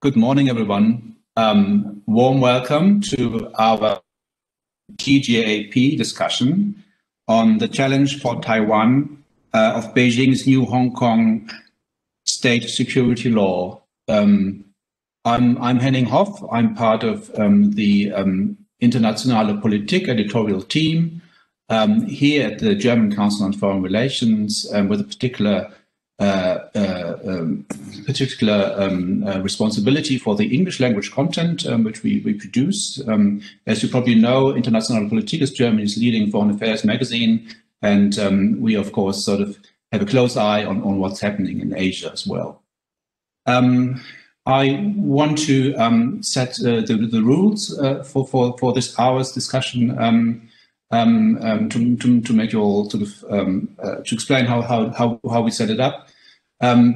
Good morning, everyone. Warm welcome to our TGAP discussion on the challenge for Taiwan of Beijing's new Hong Kong state security law. I'm Henning Hoff. I'm part of the Internationale Politik editorial team here at the German Council on Foreign Relations with a particular responsibility for the English language content which we produce. As you probably know, Internationale Politik is Germany's leading foreign affairs magazine, and we of course sort of have a close eye on what's happening in Asia as well. I want to set the rules for this hour's discussion to make you all sort of to explain how we set it up.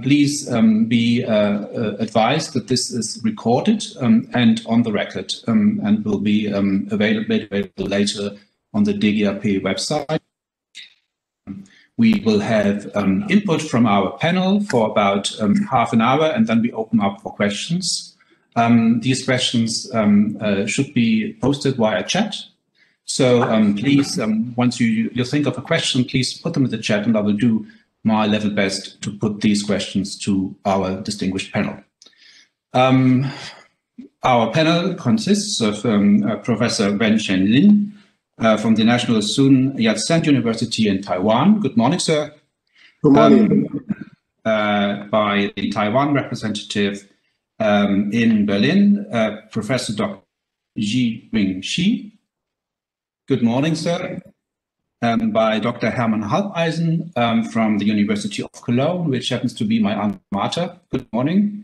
Please be advised that this is recorded and on the record and will be available later on the DGAP website. We will have input from our panel for about half an hour, and then we open up for questions. These questions should be posted via chat. So please, once you think of a question, please put them in the chat, and I will do my level best to put these questions to our distinguished panel. Our panel consists of Professor Wen-Shen Lin from the National Sun Yat-sen University in Taiwan. Good morning, sir. Good morning. By the Taiwan representative in Berlin, Professor Dr. Ji-Wing Shi. Good morning, sir. By Dr. Hermann Halbeisen from the University of Cologne, which happens to be my alma mater. Good morning.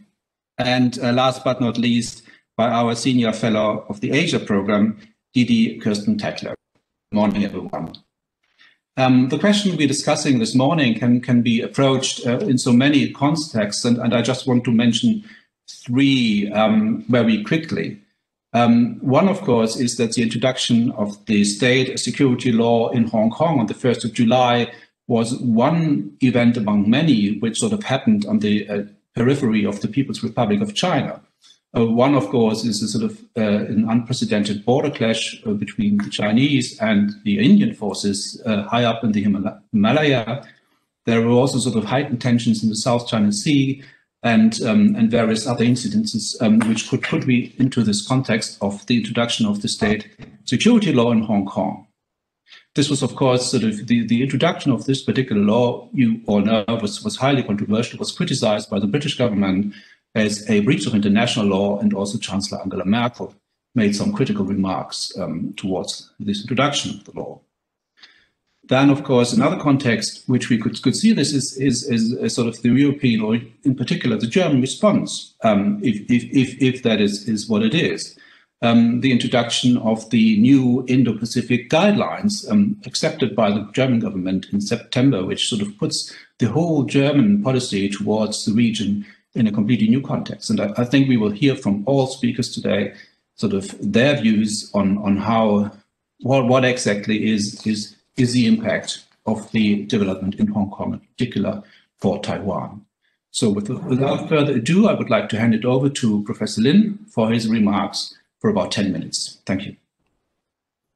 And last but not least, by our senior fellow of the Asia program, Didi Kirsten-Tettler. Good morning, everyone. The question we're discussing this morning can be approached in so many contexts, and I just want to mention three very quickly. One, of course, is that the introduction of the state security law in Hong Kong on the 1st of July was one event among many which sort of happened on the periphery of the People's Republic of China. One, of course, is a sort of an unprecedented border clash between the Chinese and the Indian forces high up in the Himalaya. There were also sort of heightened tensions in the South China Sea, and various other incidences which could put me into this context of the introduction of the state security law in Hong Kong. This was, of course, sort of the introduction of this particular law, you all know, was highly controversial, was criticized by the British government as a breach of international law, and also Chancellor Angela Merkel made some critical remarks towards this introduction of the law. Then, of course, another context which we could see this is sort of the European, or in particular the German response, if that is what it is. The introduction of the new Indo-Pacific guidelines accepted by the German government in September, which sort of puts the whole German policy towards the region in a completely new context. And I think we will hear from all speakers today sort of their views on how, what exactly is the impact of the development in Hong Kong, in particular for Taiwan. So without further ado, I would like to hand it over to Professor Lin for his remarks for about 10 minutes. Thank you.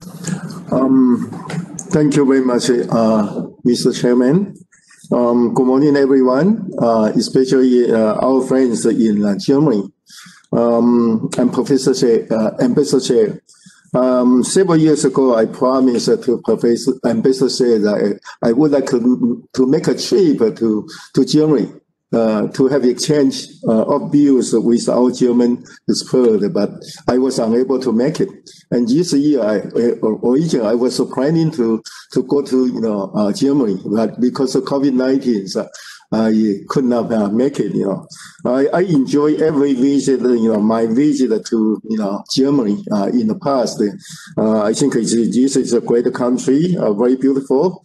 Thank you very much, Mr. Chairman. Good morning, everyone, especially our friends in Germany. I'm Ambassador Che. Several years ago, I promised to Professor Ambassador that I would like to make a trip to Germany to have exchange of views with our German expert, but I was unable to make it. And this year, originally I was planning to go to Germany, but because of COVID-19, I could not make it. I enjoy every visit. My visit to Germany in the past. I think this is a great country, very beautiful,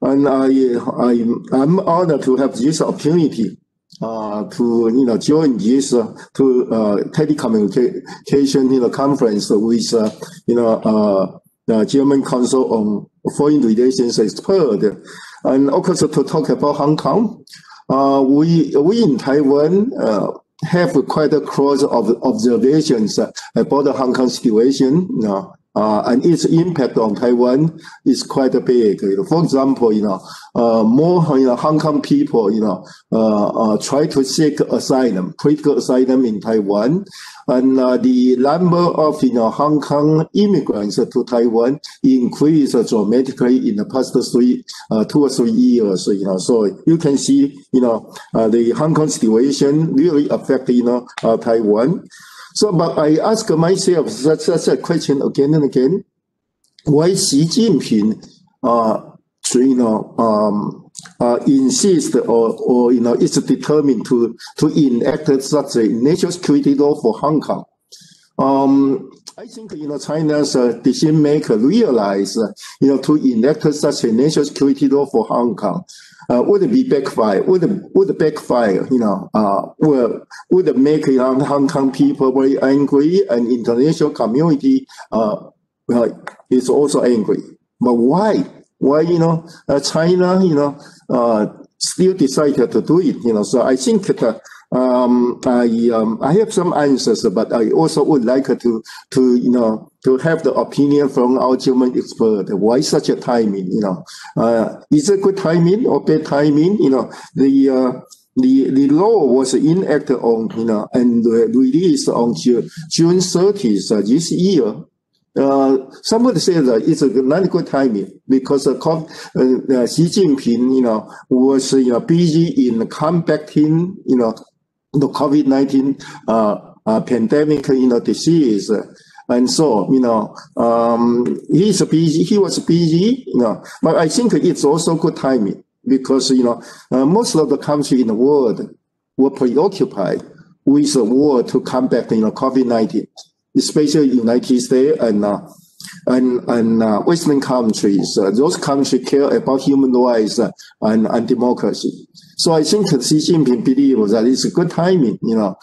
and I'm honored to have this opportunity to join this telecommunication conference with the German Council on Foreign Relations expert, and of course to talk about Hong Kong. We in Taiwan have quite a close observations about the Hong Kong situation, and its impact on Taiwan is quite big. For example, more Hong Kong people, try to seek asylum, political asylum in Taiwan, and the number of Hong Kong immigrants to Taiwan increased dramatically in the past 2 or 3 years. So you can see, the Hong Kong situation really affected Taiwan. So, but I ask myself such a question again and again: why Xi Jinping, insist or is determined to enact such a national security law for Hong Kong? I think China's decision maker realize to enact such a national security law for Hong Kong would be backfire, would backfire, would make Hong Kong people very angry, and international community is also angry. But why? Why China still decided to do it? So I think that I have some answers, but I also would like to have the opinion from our German expert. Why such a timing? Is it good timing or bad timing? The law was enacted on and released on June 30th this year. Some would say that it's not good timing because Xi Jinping, was busy in combating, the COVID-19 pandemic, disease, and so he was busy, but I think it's also good timing because most of the countries in the world were preoccupied with the war to combat COVID-19. Especially United States and Western countries. Those countries care about human rights and democracy. So I think Xi Jinping believes that it's a good timing, to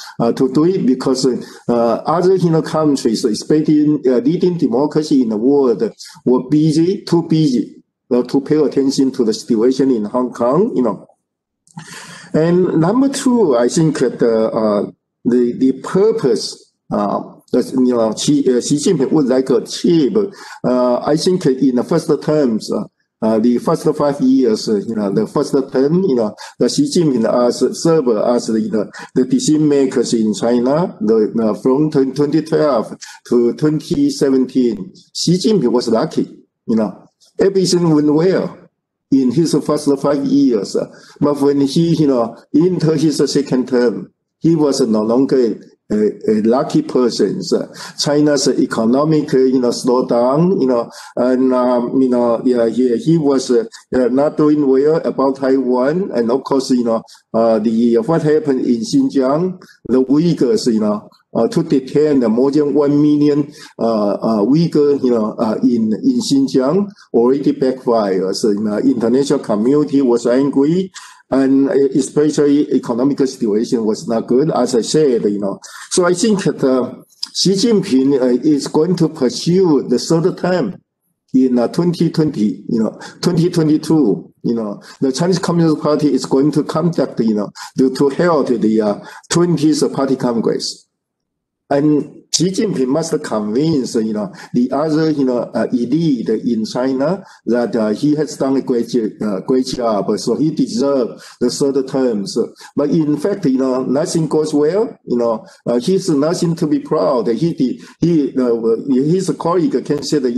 do it because other countries, especially leading democracy in the world, were too busy to pay attention to the situation in Hong Kong, And number two, I think that the purpose Xi Jinping would like to achieve. I think in the first terms, the first 5 years, the first term, the Xi Jinping served as the decision makers in China, from 2012 to 2017. Xi Jinping was lucky, everything went well in his first 5 years. But when he, entered his second term, he was no longer a lucky person. China's economic, slowdown, and he was not doing well about Taiwan, and of course, what happened in Xinjiang, the Uyghurs, to detain more than 1 million Uyghurs, in Xinjiang, already backfired. So, international community was angry. And especially economic situation was not good, as I said, So I think that Xi Jinping is going to pursue the third term in 2020, 2022. The Chinese Communist Party is going to conduct, to hold the 20th Party Congress. And Xi Jinping must convince, the other, elite in China that he has done a great job, so he deserves the third terms. But in fact, nothing goes well. He's nothing to be proud. His colleague can say that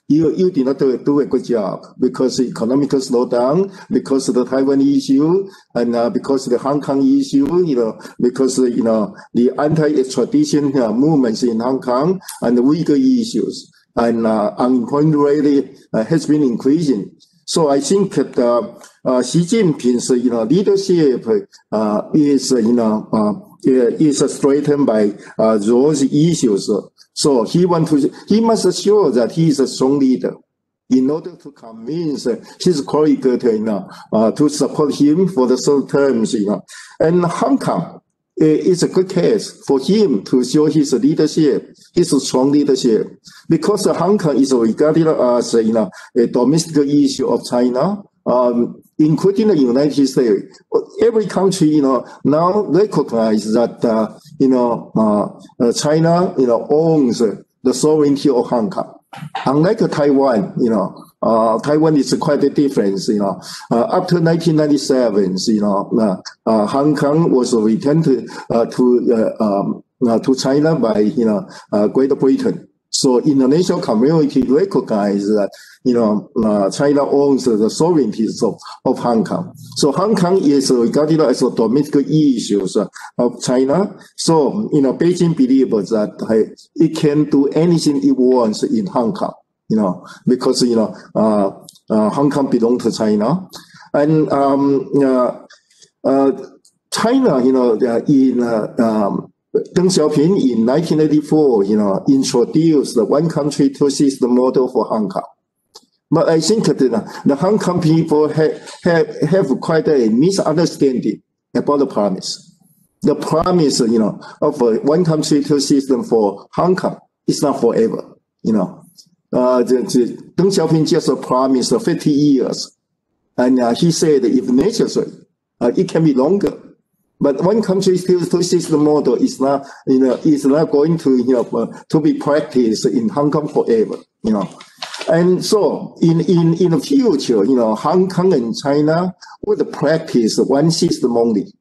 you did not do a good job because the economic slowdown, because of the Taiwan issue, and because of the Hong Kong issue, because the anti-extradition movements in Hong Kong and the Uyghur issues, and unemployment rate has been increasing. So I think that Xi Jinping's leadership is strengthened by those issues. So he must assure that he is a strong leader in order to convince his colleague to support him for the third terms. And Hong Kong is a good case for him to show his leadership, his strong leadership, because Hong Kong is regarded as a domestic issue of China, including the United States. Every country, now recognize that, China, owns the sovereignty of Hong Kong. Unlike Taiwan, Taiwan is quite a difference, after 1997, Hong Kong was returned to China by, Great Britain. So international community recognize that, China owns the sovereignties of Hong Kong. So Hong Kong is regarded as a domestic issues of China. So, Beijing believes that it can do anything it wants in Hong Kong, because, Hong Kong belongs to China. And China, Deng Xiaoping in 1984, introduced the one country, two system model for Hong Kong. But I think that the Hong Kong people have quite a misunderstanding about the promise. The promise, of a one country, two system for Hong Kong is not forever, Deng Xiaoping just promised 50 years. And he said if necessary, it can be longer. But one country, two system model is not, is not going to be practiced in Hong Kong forever, And so in the future, Hong Kong and China would practice one system only.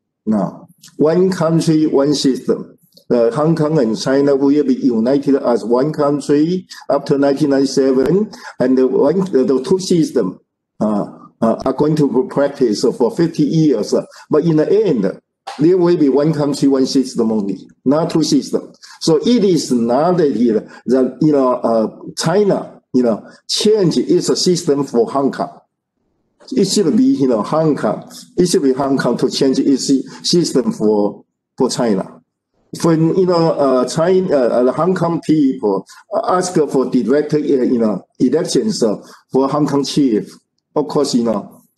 One country, one system. Hong Kong and China will be united as one country after 1997, and the two systems are going to be practiced for 50 years. But in the end, there will be one country, one system only, not two systems. So it is not that China, change its system for Hong Kong. It should be, Hong Kong. It should be Hong Kong to change its system for China. When China, the Hong Kong people ask for direct, elections for Hong Kong chief, of course,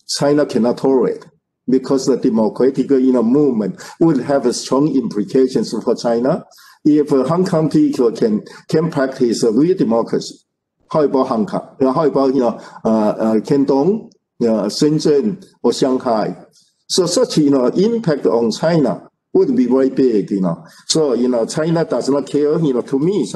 China cannot tolerate, because the democratic, movement would have strong implications for China. If Hong Kong people can practice real democracy, how about Hong Kong? How about Canton, Shenzhen, or Shanghai? So such impact on China would be very big, So, China does not care, to me,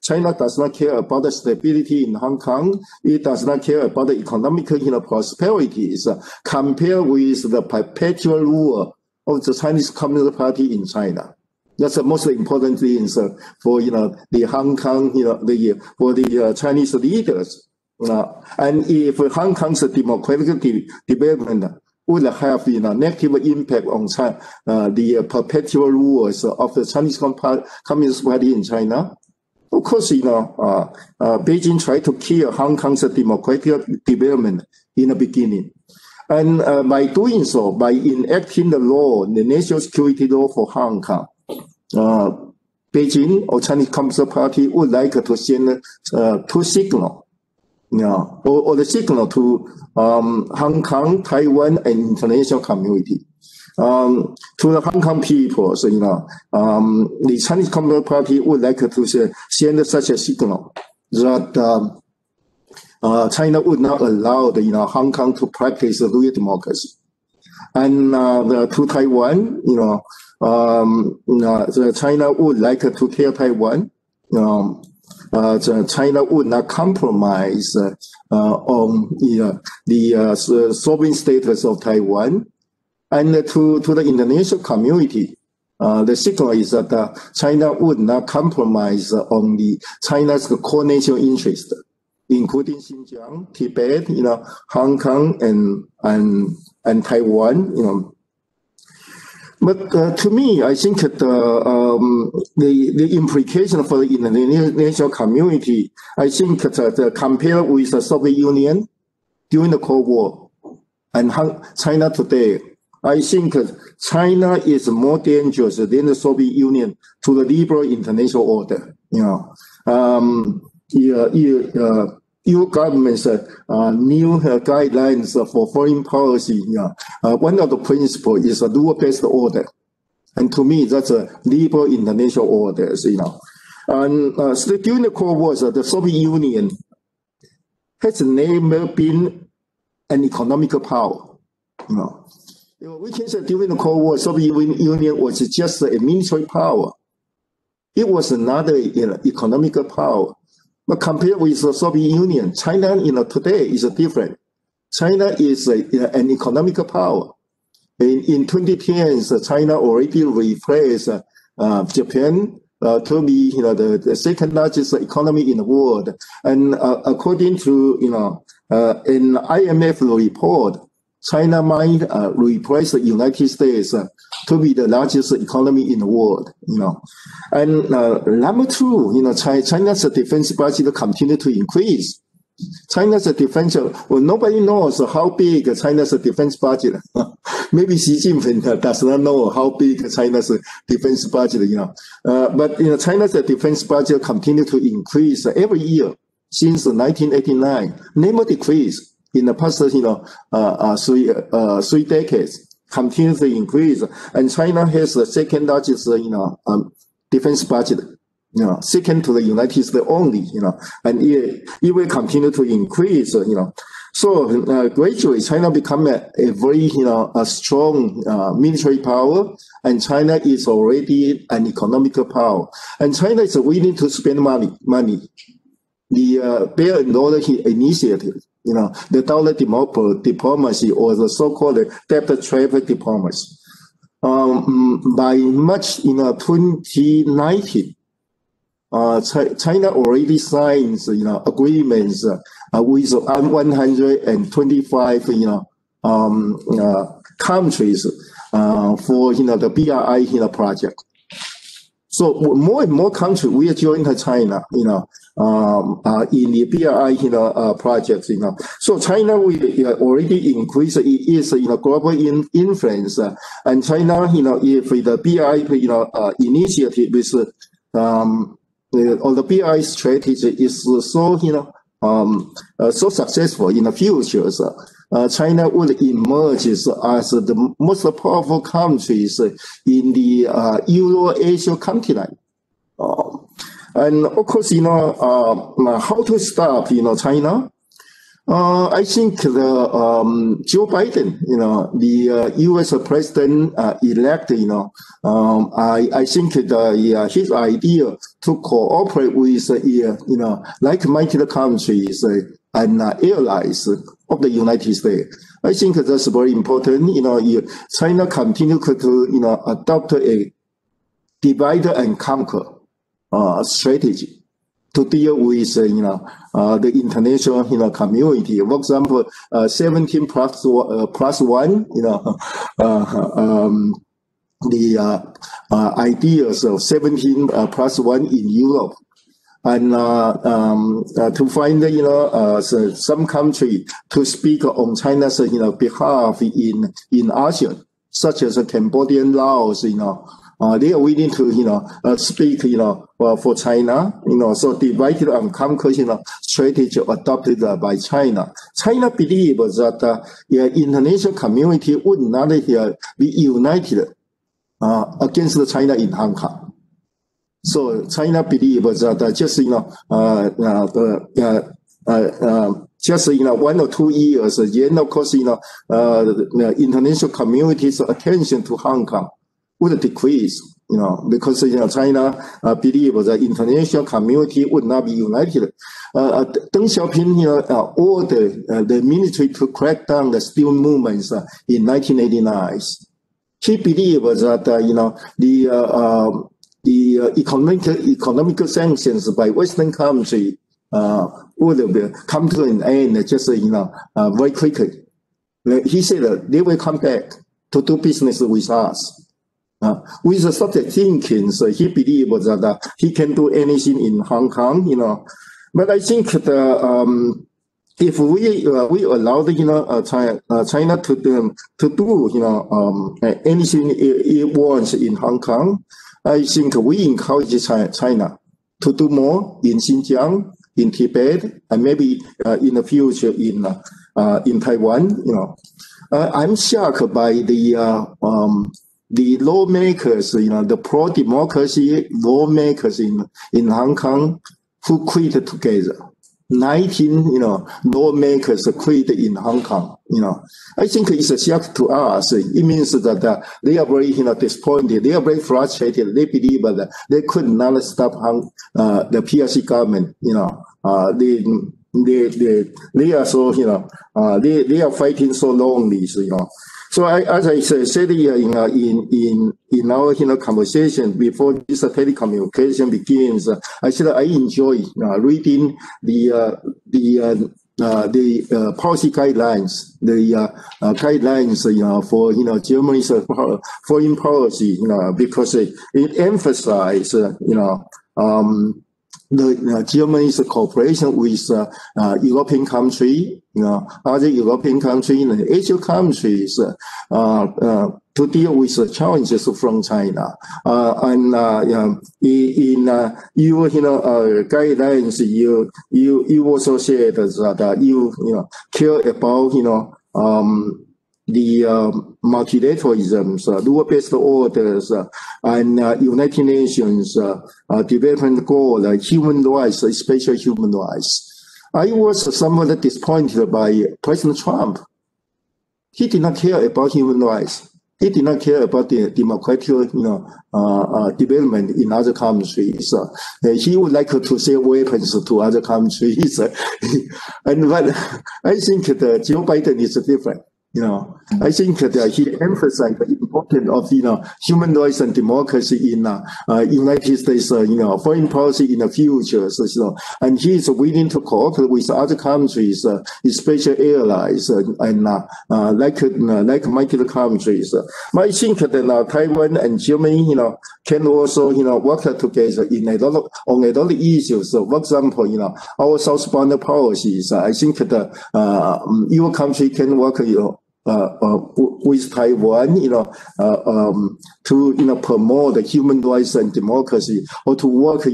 China does not care about the stability in Hong Kong. It does not care about the economic, prosperities compared with the perpetual rule of the Chinese Communist Party in China. That's the most important thing for, the Hong Kong, for the Chinese leaders. And if Hong Kong's democratic development would have negative impact on the perpetual rules of the Chinese Communist Party in China. Of course, Beijing tried to kill Hong Kong's democratic development in the beginning. And by doing so, by enacting the law, the national security law for Hong Kong, Beijing or Chinese Communist Party would like to send two signals. Or the signal to Hong Kong, Taiwan, and international community. To the Hong Kong people, the Chinese Communist Party would like to send such a signal that China would not allow Hong Kong to practice real democracy. And to Taiwan, China would like to tell Taiwan, China would not compromise on the sovereign status of Taiwan. And to the international community, the signal is that China would not compromise on China's core national interest, including Xinjiang, Tibet, Hong Kong, and Taiwan, But to me, I think that the implication for the international community, I think that compared with the Soviet Union during the Cold War and China today, I think China is more dangerous than the Soviet Union to the liberal international order. EU government's new guidelines for foreign policy, one of the principles is a rule-based order. And to me, that's a liberal international order, And still during the Cold War, the Soviet Union has never been an economical power. We can say during the Cold War, Soviet Union was just a military power. It was not an economical power. But compared with the Soviet Union, China, today is different. China is an economical power. In 2010s, China already replaced Japan to be, the second largest economy in the world. And according to, an IMF report, China might replace the United States to be the largest economy in the world. And number two, China's defense budget continue to increase. China's defense, well, nobody knows how big China's defense budget. Maybe Xi Jinping does not know how big China's defense budget, but China's defense budget continue to increase every year since 1989, never decrease in the past, three decades, continue to increase, and China has the second largest, defense budget. Second to the United States only, and it will continue to increase, So gradually, China become a very, a strong military power, and China is already an economical power, and China is willing to spend money. The Belt and Road Initiative, the dollar diplomacy, or the so-called debt trade diplomacy. By March 2019. China already signs, agreements with 125, countries for the BRI project. So more and more countries will join China, in the BRI projects, So China will already increase its global influence, and China, if the BRI initiative is or the BRI strategy is so, so successful in the future, China would emerge as the most powerful countries in the Euro-Asia continent. And of course, how to stop, China? I think Joe Biden, the U.S. president elect, I think his idea to cooperate with, like-minded countries and allies of the United States. I think that's very important. China continue to, adopt a divide and conquer strategy to deal with, the international, community. For example, 17 plus one, the ideas of 17 plus one in Europe. And to find, some country to speak on China's, behalf in ASEAN, such as Cambodian, Laos, they are willing to, speak, for China, so divided and conquer, strategy adopted by China. China believes that the international community would not be united against China in Hong Kong. So China believes that just, just 1 or 2 years, then of course, the international community's attention to Hong Kong would decrease, because China believes the international community would not be united. Deng Xiaoping ordered the military to crack down the student movements in 1989. He believes that the economic sanctions by Western countries would come to an end just very quickly. He said they will come back to do business with us. With such a thinking, so he believes that he can do anything in Hong Kong, But I think that if we allow China to do anything it wants in Hong Kong, I think we encourage China to do more in Xinjiang, in Tibet, and maybe in the future in Taiwan. I'm shocked by the lawmakers, the pro-democracy lawmakers in Hong Kong who quit together. 19, lawmakers quit in Hong Kong. I think it's a shock to us. It means that they are very, disappointed. They are very frustrated. They believe that they could not stop the PRC government. They are so, they are fighting so lonely. So as I said here in our conversation before this telecommunication begins, I said I enjoy reading the policy guidelines, the guidelines for Germany's foreign policy, because it emphasizes the Germany's cooperation with European country, other European countries and Asian countries to deal with the challenges from China. In your guidelines, you also said that you care about the multilateralism, rule-based orders, and United Nations development goal, human rights, especially human rights. I was somewhat disappointed by President Trump. He did not care about human rights. He did not care about the democratic, development in other countries. He would like to sell weapons to other countries. But I think that Joe Biden is different. I think that he emphasized the importance of human rights and democracy in United States foreign policy in the future. And he is willing to cooperate with other countries, especially allies and like mighty countries. But I think that Taiwan and Germany can also work together on a lot of issues. For example, our southbound policies. I think that your country can work with Taiwan, to promote the human rights and democracy, or to work,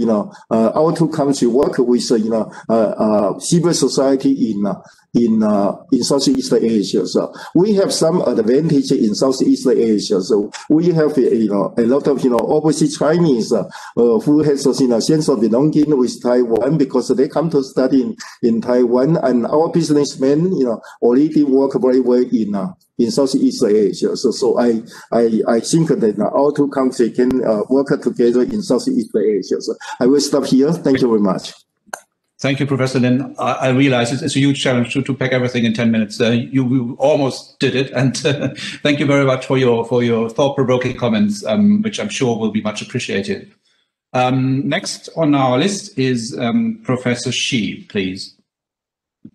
our two countries work with civil society in Southeast Asia. So we have some advantage in Southeast Asia. So we have a lot of overseas Chinese who has a sense of belonging with Taiwan because they come to study in Taiwan, and our businessmen already work very well in Southeast Asia. So I think that our two countries can work together in Southeast Asia. So I will stop here. Thank you very much. Thank you, Professor Lin. I realize it's a huge challenge to pack everything in 10 minutes. You almost did it, and thank you very much for your thought-provoking comments, which I'm sure will be much appreciated. Next on our list is Professor Xi, please.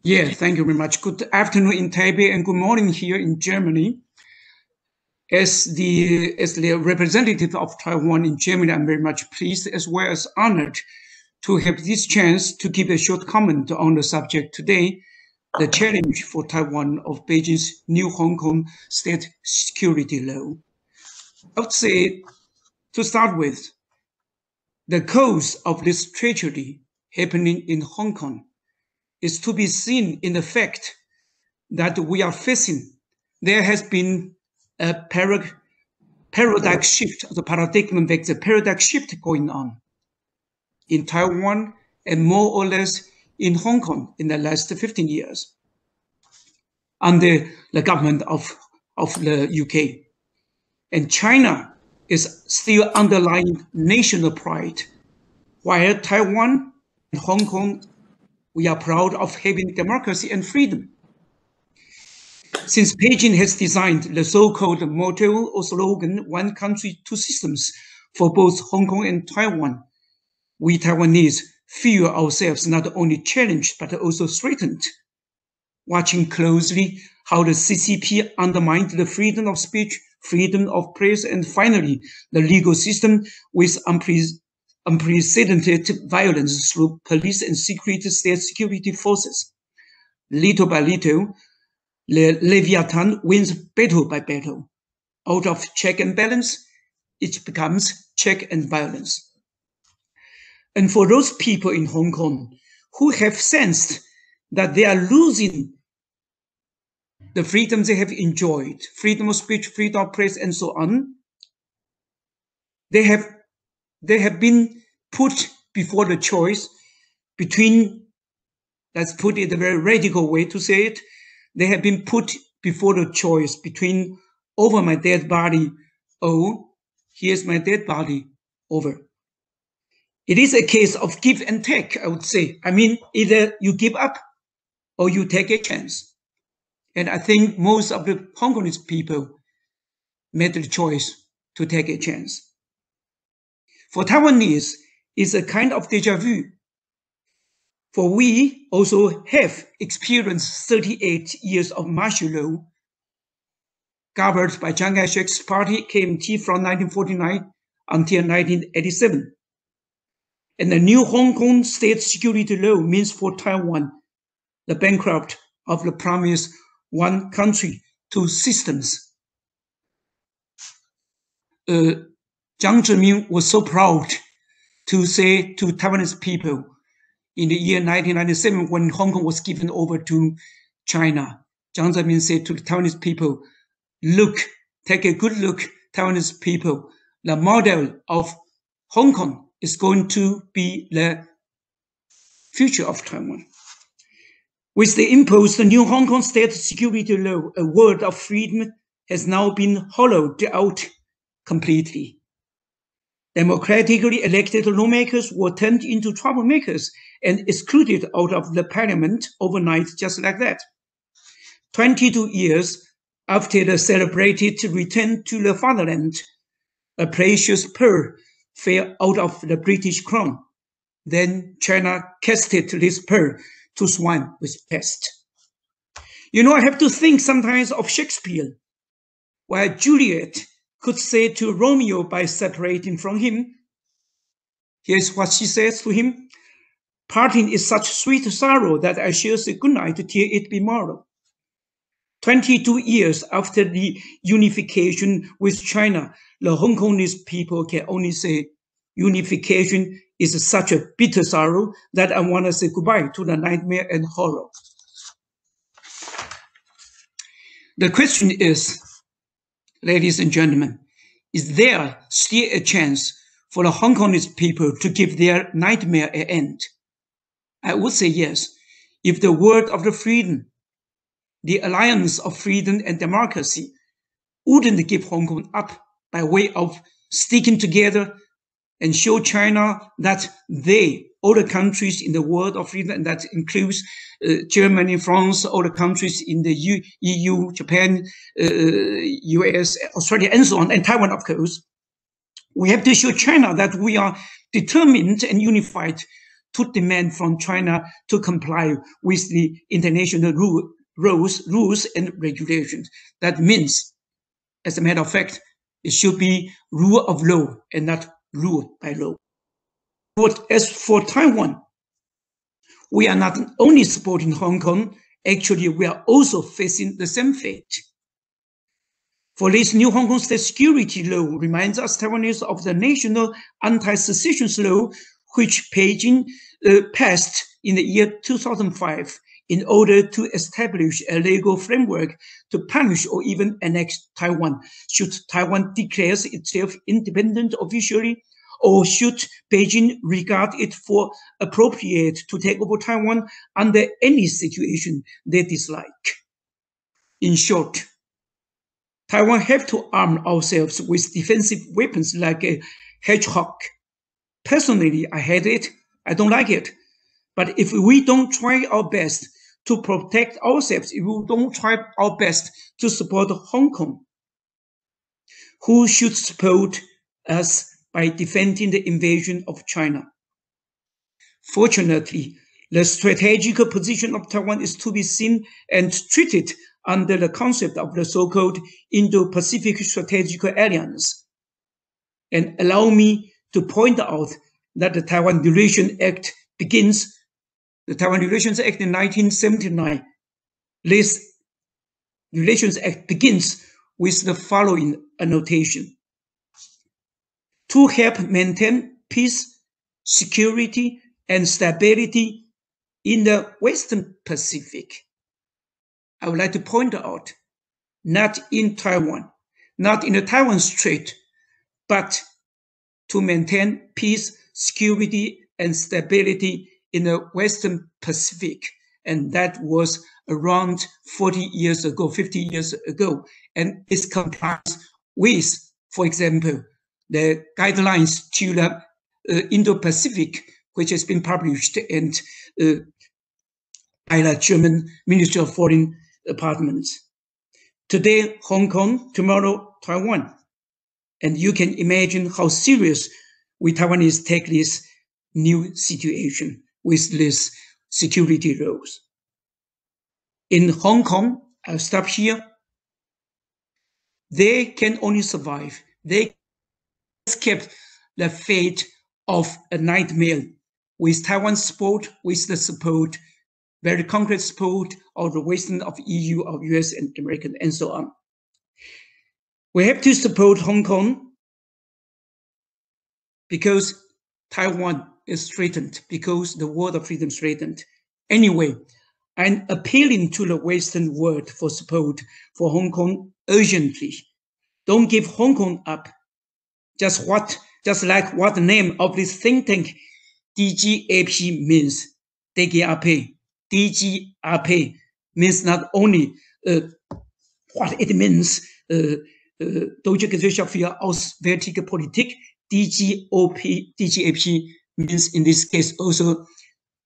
Yeah, thank you very much. Good afternoon in Taipei and good morning here in Germany. As the representative of Taiwan in Germany, I'm very much pleased as well as honored to have this chance to give a short comment on the subject today, the challenge for Taiwan of Beijing's new Hong Kong state security law. I would say, to start with, the cause of this tragedy happening in Hong Kong is to be seen in the fact that we are facing, there has been a paradigm shift, the paradigm vector, paradigm shift going on in Taiwan and more or less in Hong Kong in the last 15 years under the government of the UK. And China is still underlying national pride, while Taiwan and Hong Kong, we are proud of having democracy and freedom. Since Beijing has designed the so-called motto or slogan, one country, two systems, for both Hong Kong and Taiwan, we Taiwanese feel ourselves not only challenged, but also threatened, watching closely how the CCP undermined the freedom of speech, freedom of press, and finally, the legal system with unprecedented violence through police and secret state security forces. Little by little, the Leviathan wins battle by battle. Out of check and balance, it becomes check and violence. And for those people in Hong Kong who have sensed that they are losing the freedom they have enjoyed, freedom of speech, freedom of press, and so on, they have been put before the choice between let's put it a very radical way to say it, they have been put before the choice between over my dead body, or here's my dead body, over. It is a case of give and take, I would say. I mean, either you give up or you take a chance. And I think most of the Hongkongese people made the choice to take a chance. For Taiwanese, it's a kind of deja vu. For we also have experienced 38 years of martial law, governed by Chiang Kai-shek's party, KMT, from 1949 until 1987. And the new Hong Kong state security law means for Taiwan the bankrupt of the promise one country, two systems. Jiang Zemin was so proud to say to Taiwanese people in the year 1997 when Hong Kong was given over to China. Jiang Zemin said to the Taiwanese people, look, take a good look, Taiwanese people. The model of Hong Kong is going to be the future of Taiwan. With the imposed new Hong Kong state security law, a world of freedom has now been hollowed out completely. Democratically elected lawmakers were turned into troublemakers and excluded out of the parliament overnight, just like that. 22 years after the celebrated return to the fatherland, a precious pearl fell out of the British crown. Then China casted this pearl to swine with pest. You know, I have to think sometimes of Shakespeare, where Juliet could say to Romeo by separating from him, here's what she says to him, parting is such sweet sorrow that I shall say goodnight till it be morrow. 22 years after the unification with China, the Hong Kongese people can only say unification is such a bitter sorrow that I want to say goodbye to the nightmare and horror. The question is, ladies and gentlemen, is there still a chance for the Hong Kongese people to give their nightmare an end? I would say yes, if the word of the freedom, the alliance of freedom and democracy, wouldn't give Hong Kong up by way of sticking together and show China that they, all the countries in the world of freedom, and that includes Germany, France, all the countries in the EU, Japan, US, Australia, and so on, and Taiwan, of course. We have to show China that we are determined and unified to demand from China to comply with the international rules and regulations. That means, as a matter of fact, it should be rule of law and not rule by law. But as for Taiwan, we are not only supporting Hong Kong, actually we are also facing the same fate. For this new Hong Kong state security law reminds us Taiwanese of the national anti-secession law, which Beijing passed in the year 2005 in order to establish a legal framework to punish or even annex Taiwan, should Taiwan declare itself independent officially, or should Beijing regard it for appropriate to take over Taiwan under any situation they dislike. In short, Taiwan have to arm ourselves with defensive weapons like a hedgehog. Personally, I hate it. I don't like it. But if we don't try our best to protect ourselves, if we don't try our best to support Hong Kong, who should support us by defending the invasion of China? Fortunately, the strategic position of Taiwan is to be seen and treated under the concept of the so-called Indo-Pacific Strategic Alliance. And allow me to point out that the Taiwan Relations Act begins, the Taiwan Relations Act in 1979. This Relations Act begins with the following annotation: to help maintain peace, security, and stability in the Western Pacific. I would like to point out, not in Taiwan, not in the Taiwan Strait, but to maintain peace, security, and stability in the Western Pacific. and that was around 40 years ago, 50 years ago, and it complies with, for example, the guidelines to the Indo-Pacific, which has been published and by the German Ministry of Foreign Departments. Today, Hong Kong, tomorrow, Taiwan. And you can imagine how serious we Taiwanese take this new situation with these security roles. In Hong Kong, I'll stop here. They can only survive. They escape the fate of a nightmare with Taiwan's support, with the support, very concrete support of the Western, of EU, of US and American, and so on. We have to support Hong Kong because Taiwan is threatened, because the world of freedom is threatened. Anyway, I'm appealing to the Western world for support for Hong Kong urgently. Don't give Hong Kong up. Just like what the name of this think tank DGAP means. DGAP. DGAP means not only what it means, Deutsche Gesellschaft für Auswärtige Politik, DGAP means in this case also,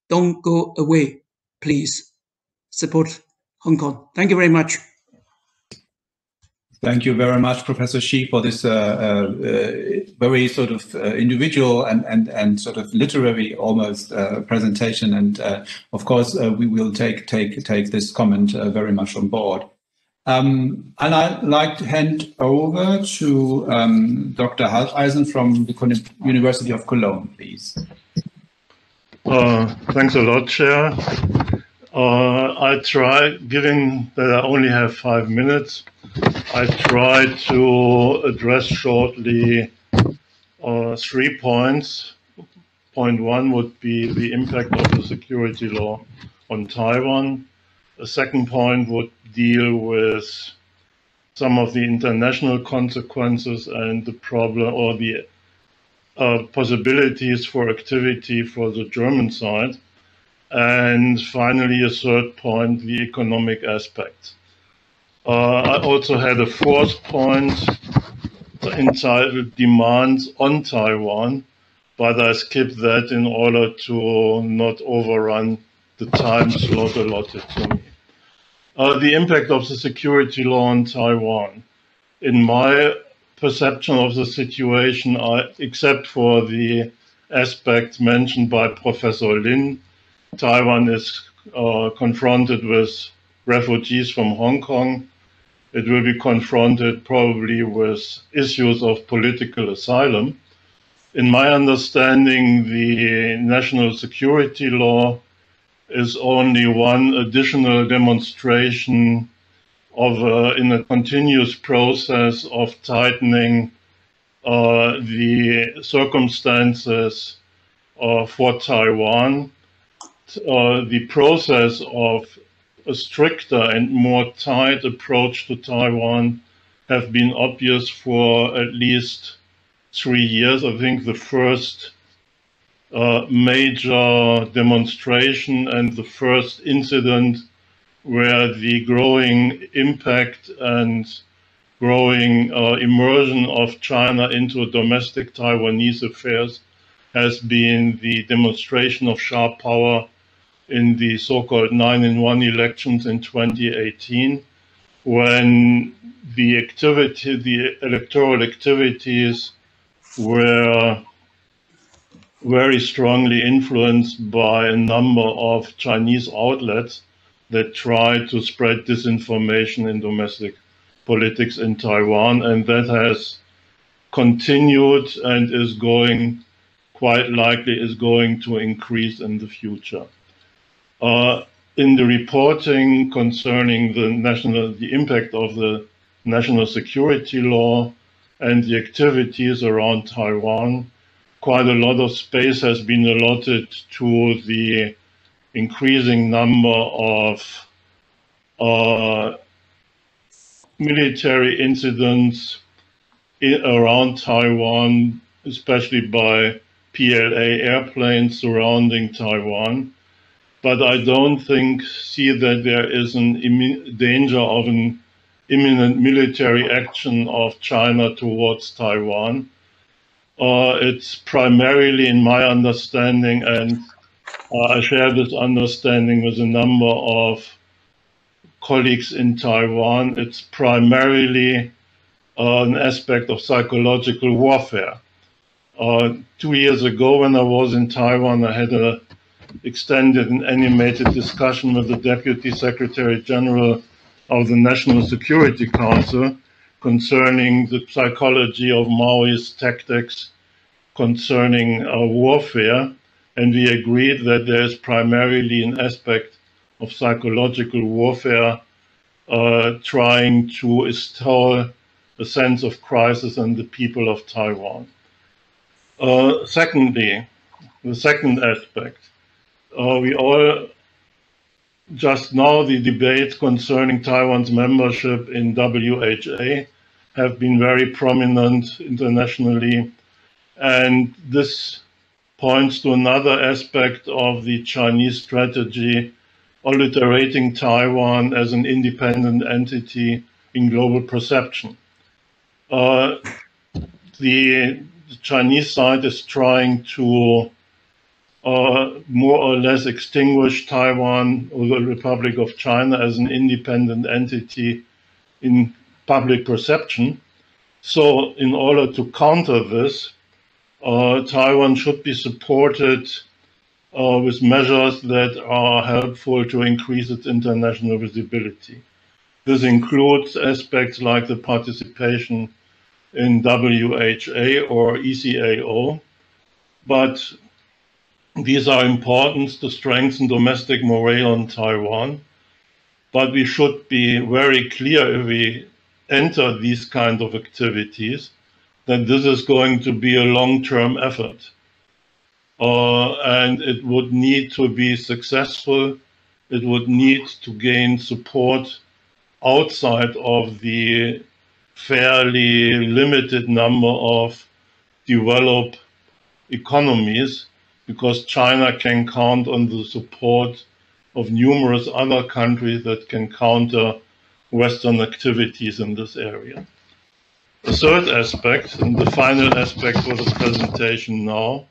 don't go away, please. Support Hong Kong. Thank you very much. Thank you very much, Professor Xi, for this very sort of individual and sort of literary almost presentation. And of course, we will take this comment very much on board. And I'd like to hand over to Dr. Halbeisen from the University of Cologne, please. Thanks a lot, Chair. I try, given that I only have 5 minutes, I try to address shortly 3 points. Point 1 would be the impact of the security law on Taiwan. The second point would deal with some of the international consequences and the problem or the possibilities for activity for the German side. And finally, a third point, the economic aspects. I also had a fourth point entitled Demands on Taiwan, but I skipped that in order to not overrun the time slot allotted to me. The impact of the security law on Taiwan. In my perception of the situation, except for the aspects mentioned by Professor Lin, Taiwan is confronted with refugees from Hong Kong. It will be confronted probably with issues of political asylum. In my understanding, the national security law is only one additional demonstration of in a continuous process of tightening the circumstances for Taiwan. The process of a stricter and more tight approach to Taiwan have been obvious for at least 3 years. I think the first major demonstration and the first incident where the growing impact and growing immersion of China into domestic Taiwanese affairs has been the demonstration of sharp power in the so-called 9-in-1 elections in 2018, when the electoral activities were very strongly influenced by a number of Chinese outlets that tried to spread disinformation in domestic politics in Taiwan, and that has continued and is going, quite likely, is going to increase in the future. In the reporting concerning the impact of the national security law and the activities around Taiwan, quite a lot of space has been allotted to the increasing number of military incidents around Taiwan, especially by PLA airplanes surrounding Taiwan. but I don't see that there is an danger of an imminent military action of China towards Taiwan. It's primarily, in my understanding, and I share this understanding with a number of colleagues in Taiwan, it's primarily an aspect of psychological warfare. 2 years ago, when I was in Taiwan, I had an extended and animated discussion with the Deputy Secretary General of the National Security Council concerning the psychology of Maoist tactics concerning warfare, and we agreed that there is primarily an aspect of psychological warfare trying to install a sense of crisis in the people of Taiwan. Secondly, the second aspect, we all just now the debates concerning Taiwan's membership in WHA have been very prominent internationally, and this points to another aspect of the Chinese strategy, obliterating Taiwan as an independent entity in global perception. The Chinese side is trying to more or less extinguish Taiwan or the Republic of China as an independent entity in public perception. So in order to counter this, Taiwan should be supported with measures that are helpful to increase its international visibility. This includes aspects like the participation in WHA or ECAO, but these are important to strengthen domestic morale on Taiwan. But we should be very clear if we enter these kind of activities that this is going to be a long-term effort. And it would need to be successful. It would need to gain support outside of the fairly limited number of developed economies, because China can count on the support of numerous other countries that can counter Western activities in this area. The third aspect, and the final aspect for the presentation now,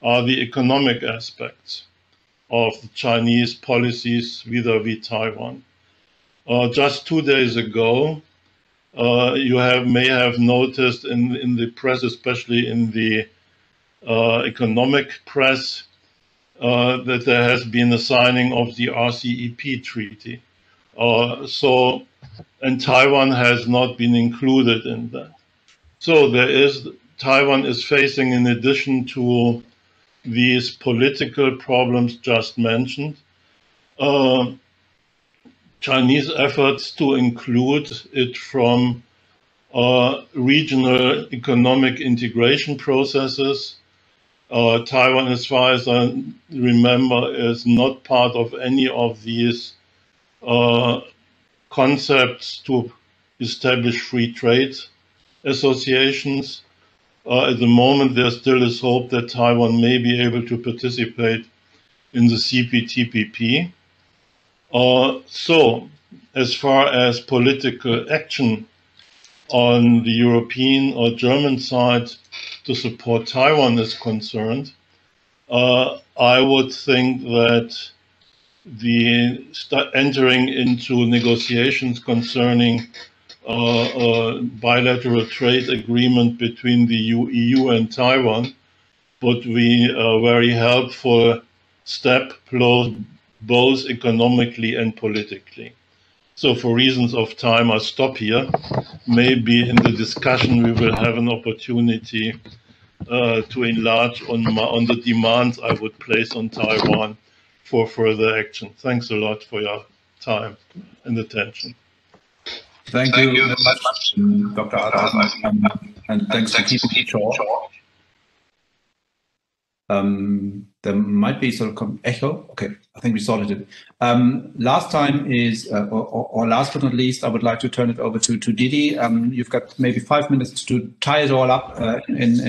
are the economic aspects of the Chinese policies vis-à-vis Taiwan. Just 2 days ago, you may have noticed in the press, especially in the economic press, that there has been a signing of the RCEP treaty. And Taiwan has not been included in that. So Taiwan is facing, in addition to these political problems just mentioned, Chinese efforts to include it from regional economic integration processes. Taiwan, as far as I remember, is not part of any of these concepts to establish free trade associations. At the moment, there still is hope that Taiwan may be able to participate in the CPTPP. So, as far as political action on the European or German side to support Taiwan is concerned, I would think that entering into negotiations concerning a bilateral trade agreement between the EU and Taiwan would be a very helpful step, both economically and politically. So for reasons of time, I'll stop here. Maybe in the discussion we will have an opportunity to enlarge on the demands I would place on Taiwan for further action. Thanks a lot for your time and attention. Thank you very much, Dr. Adler, and thanks for keeping it short. There might be sort of echo. Okay, I think we sorted it. Last time is, or last but not least, I would like to turn it over to Didi. You've got maybe 5 minutes to tie it all up, and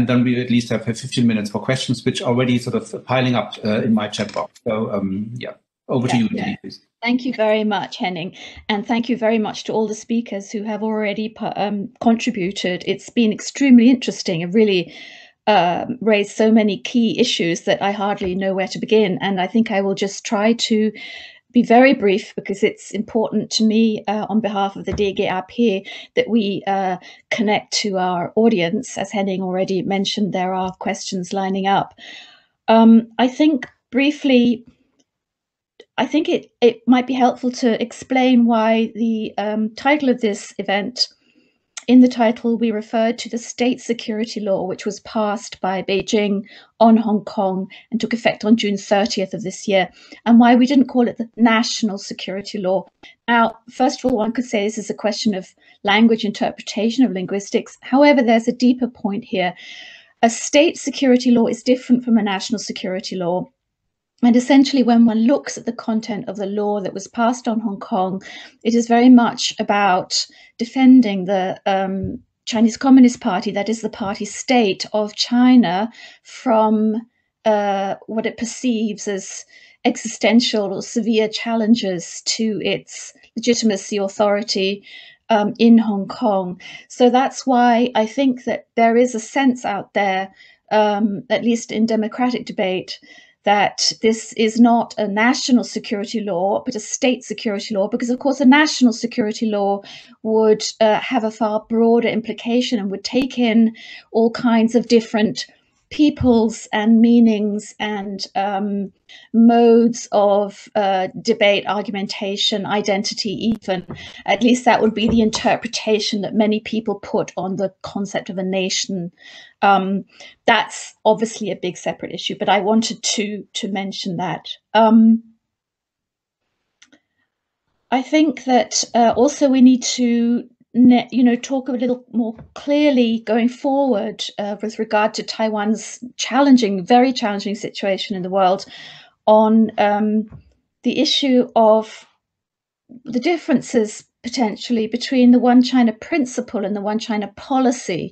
then we at least have 15 minutes for questions, which are already sort of piling up in my chat box. So yeah, over to you, Didi, please. Thank you very much, Henning, and thank you very much to all the speakers who have already contributed. It's been extremely interesting and really raised so many key issues that I hardly know where to begin. And I think I will just try to be very brief because it's important to me on behalf of the DGAP that we connect to our audience. As Henning already mentioned, there are questions lining up. I think briefly, I think it might be helpful to explain why the title of this event, in the title, we referred to the state security law, which was passed by Beijing on Hong Kong and took effect on June 30th of this year, and why we didn't call it the national security law. Now, first of all, one could say this is a question of language interpretation, of linguistics. However, there's a deeper point here. A state security law is different from a national security law. And essentially, when one looks at the content of the law that was passed on Hong Kong, it is very much about defending the Chinese Communist Party, that is the party state of China, from what it perceives as existential or severe challenges to its legitimacy, authority in Hong Kong. So that's why I think that there is a sense out there, at least in democratic debate, that this is not a national security law, but a state security law, because of course a national security law would have a far broader implication and would take in all kinds of different peoples and meanings and modes of debate, argumentation, identity even. At least that would be the interpretation that many people put on the concept of a nation. That's obviously a big separate issue, but I wanted to mention that. I think that also we need to talk a little more clearly going forward with regard to Taiwan's very challenging situation in the world on the issue of the differences potentially between the One China principle and the One China policy.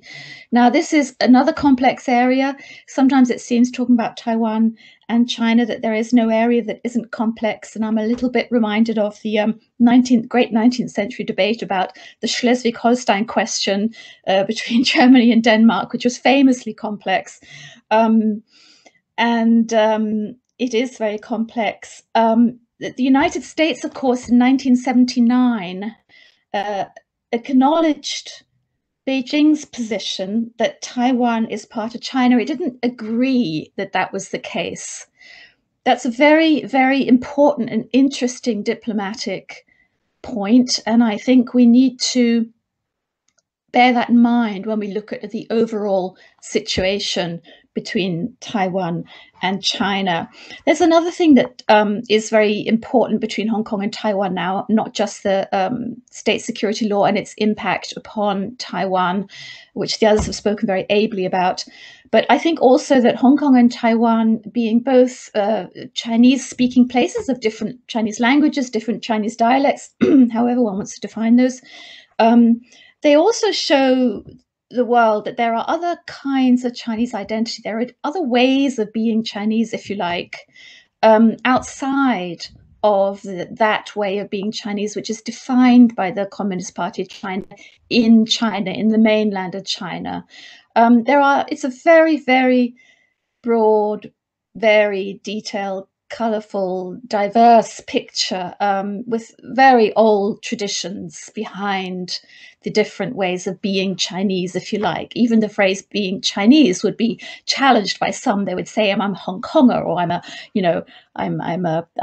Now, this is another complex area. Sometimes it seems, talking about Taiwan and China, that there is no area that isn't complex. And I'm a little bit reminded of the great 19th century debate about the Schleswig-Holstein question between Germany and Denmark, which was famously complex. It is very complex. The United States, of course, in 1979, acknowledged Beijing's position that Taiwan is part of China. It didn't agree that that was the case. That's a very, very important and interesting diplomatic point, and I think we need to bear that in mind when we look at the overall situation between Taiwan and China. There's another thing that is very important between Hong Kong and Taiwan now, not just the state security law and its impact upon Taiwan, which the others have spoken very ably about, but I think also that Hong Kong and Taiwan, being both Chinese-speaking places of different Chinese languages, different Chinese dialects, however one wants to define those, they also show the world that there are other kinds of Chinese identity. There are other ways of being Chinese, if you like, outside of that way of being Chinese, which is defined by the Communist Party of China, in the mainland of China. It's a very, very broad, very detailed, colorful, diverse picture with very old traditions behind the different ways of being Chinese, if you like. Even the phrase being Chinese would be challenged by some. They would say, I'm a Hong Konger, or I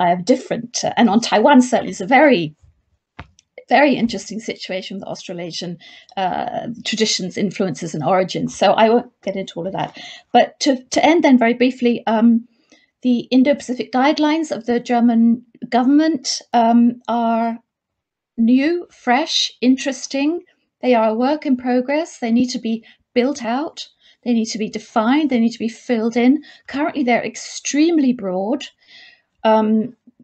have different. And on Taiwan, certainly, it's a very, very interesting situation with Australasian traditions, influences, and origins. So I won't get into all of that. But to end then very briefly, the Indo-Pacific guidelines of the German government are new, fresh, interesting. They are a work in progress. They need to be built out. They need to be defined. They need to be filled in. Currently, they're extremely broad.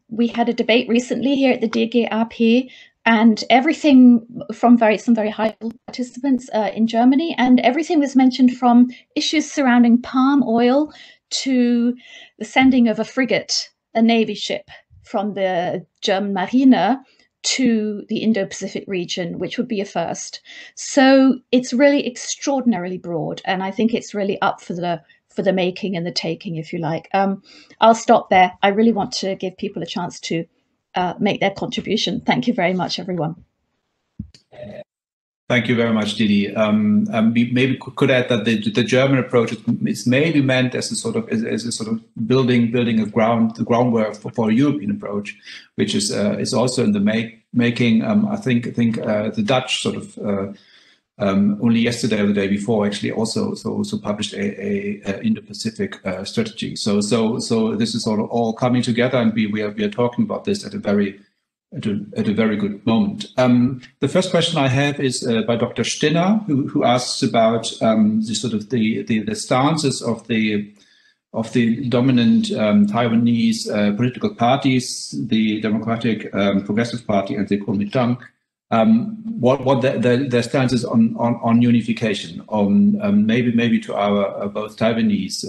We had a debate recently here at the DGAP, and everything from some very high participants in Germany, and everything was mentioned from issues surrounding palm oil to the sending of a frigate, a Navy ship from the German Marine to the Indo-Pacific region, which would be a first. So it's really extraordinarily broad, and I think it's really up for the making and the taking, if you like. I'll stop there. I really want to give people a chance to make their contribution. Thank you very much, everyone. Thank you very much, Didi. We maybe could add that the German approach is maybe meant as a sort of building the groundwork for a European approach, which is also in the making. I think the Dutch sort of only yesterday or the day before actually also published a Indo-Pacific strategy. So this is all coming together, and we are talking about this at a very good moment. The first question I have is by Dr. Stinner, who asks about the stances of the dominant Taiwanese political parties, the Democratic Progressive Party and the Kuomintang. What their stance is on unification. Maybe to our both Taiwanese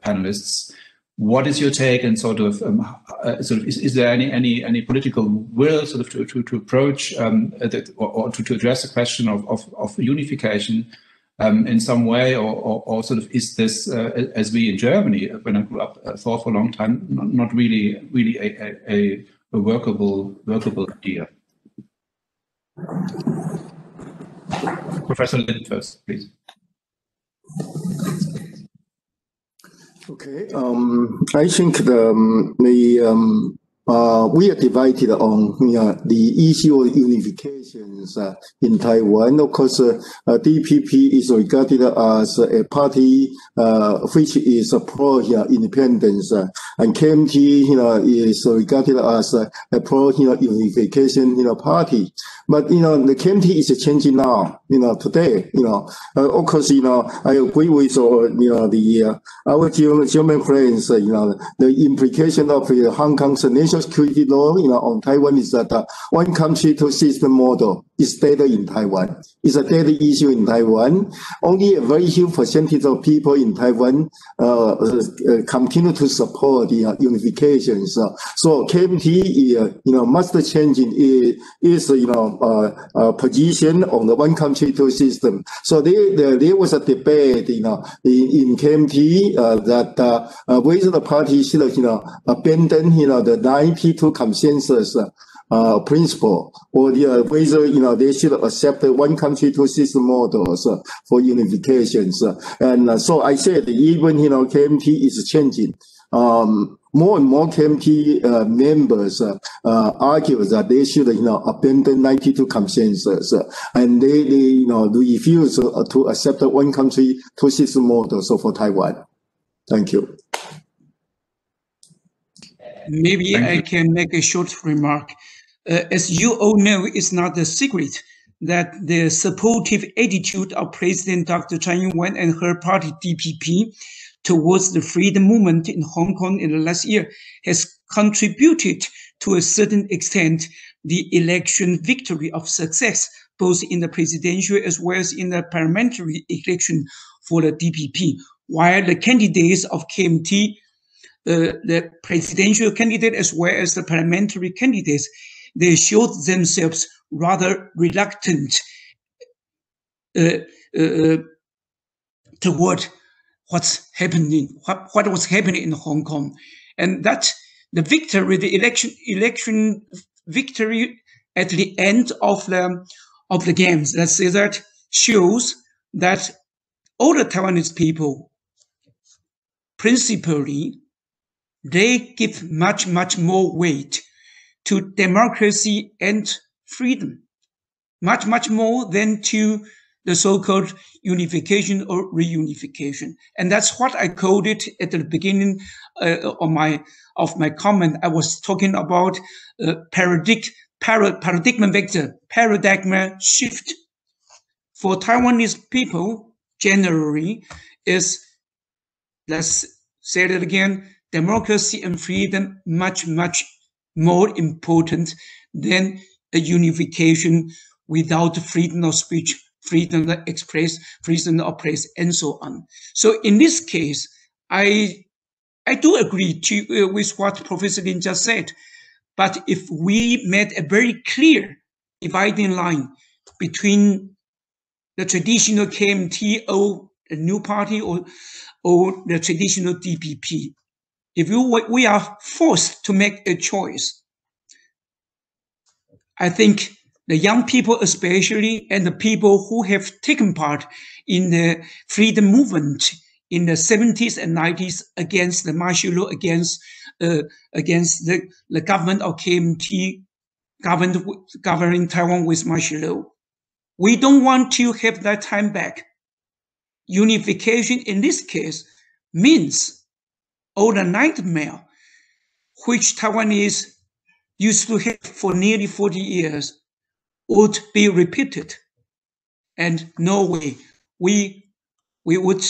panelists. What is your take, and is there any political will to approach or to address the question of unification in some way, or is this as we in Germany, when I grew up, thought for a long time, not really a workable idea? Professor Lind first, please. Okay, I think we are divided on the issue of unifications in Taiwan. Of course, DPP is regarded as a party which is pro-independence, and KMT is regarded as a pro-unification party. But the KMT is changing now. Today. Of course, I agree with our German friends. The implication of Hong Kong's national security law, on Taiwan is that one country, two system model is dead in Taiwan. It's a dead issue in Taiwan. Only a very huge percentage of people in Taiwan continue to support the unifications. So KMT, must change its position on the one country, two system. So there was a debate, in KMT that whether the party should, abandon, the 92 consensus principle, or whether they should accept the one country, two system models for unifications. And so I said, even KMT is changing. More and more KMT members argue that they should abandon 92 consensus, and they refuse to accept the one country, two system model for Taiwan. Thank you. Maybe I can make a short remark. As you all know, it's not a secret that the supportive attitude of President Dr. Tsai Ing-wen and her party DPP towards the freedom movement in Hong Kong in the last year has contributed to a certain extent the election victory of success, both in the presidential as well as in the parliamentary election for the DPP, while the candidates of KMT, the presidential candidate as well as the parliamentary candidates, they showed themselves rather reluctant toward what's happening, what was happening in Hong Kong, and that the victory, the election victory at the end of the games, let's say, that shows that all the Taiwanese people, principally, they give much more weight to democracy and freedom, much more than to the so-called unification or reunification. And that's what I quoted at the beginning of my comment. I was talking about paradigm shift. For Taiwanese people, generally, is, let's say it again, democracy and freedom much, much more important than a unification without freedom of speech, freedom to express, freedom to oppress, and so on. So in this case, I do agree with what Professor Lin just said. But if we made a very clear dividing line between the traditional KMT or the new party or the traditional DPP, if we are forced to make a choice, I think the young people especially, and the people who have taken part in the freedom movement in the 70s and 90s against the martial law, against the government of KMT, governing Taiwan with martial law. We don't want to have that time back. Unification in this case means all the nightmare which Taiwanese used to have for nearly 40 years would be repeated. And no way, we would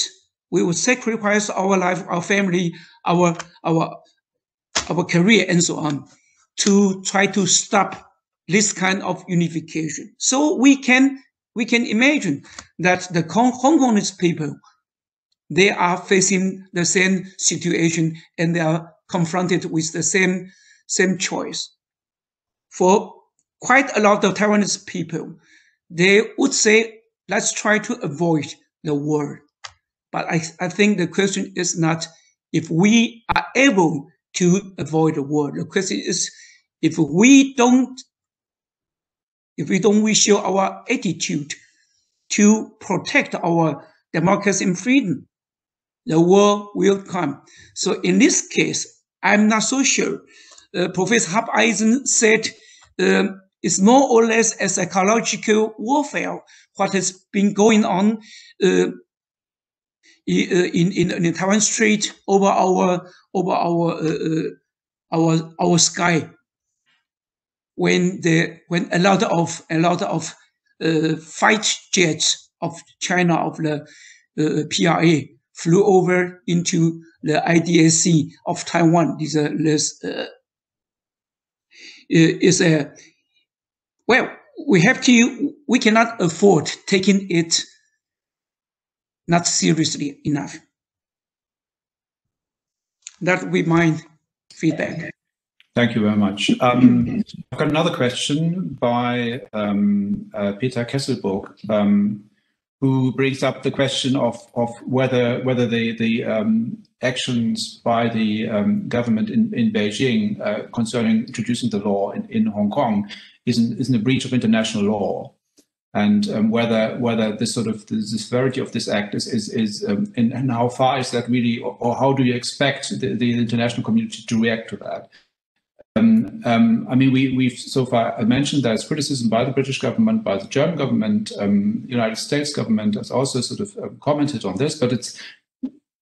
sacrifice our life, our family, our career, and so on, to try to stop this kind of unification. So we can imagine that the Hong Kongese people, they are facing the same situation and they are confronted with the same choice. For quite a lot of Taiwanese people, they would say, let's try to avoid the war. But I think the question is not if we are able to avoid the war. The question is if we don't show our attitude to protect our democracy and freedom, the war will come. So in this case, I'm not so sure. Professor Hab Eisen said it's more or less a psychological warfare what has been going on in the Taiwan Strait over our sky, when a lot of fight jets of China, of the PRA, flew over into the IDSC of Taiwan. We cannot afford taking it not seriously enough. That would be my feedback. Thank you very much. I've got another question by Peter Kesselburg, who brings up the question of whether the actions by the government in Beijing concerning introducing the law in Hong Kong isn't a breach of international law, and whether this sort of the severity of this act is and how far is that really, or how do you expect the international community to react to that? I mean, we've so far mentioned there's criticism by the British government, by the German government, United States government has also sort of commented on this, but it's,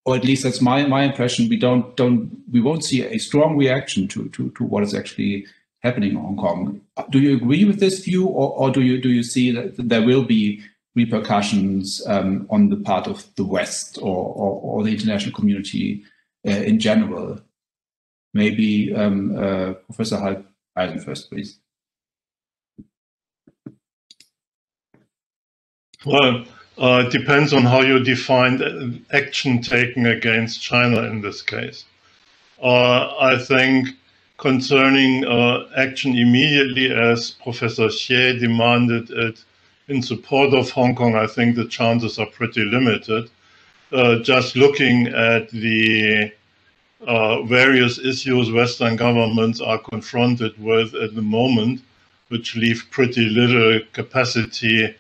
or at least that's my impression, we won't see a strong reaction to what is actually happening in Hong Kong. Do you agree with this view, or do you see that there will be repercussions on the part of the West or the international community in general? Maybe Professor Eisen first, please. Well, it depends on how you define action taken against China in this case. I think concerning action immediately, as Professor Xie demanded it in support of Hong Kong, I think the chances are pretty limited. Just looking at the various issues Western governments are confronted with at the moment, which leave pretty little capacity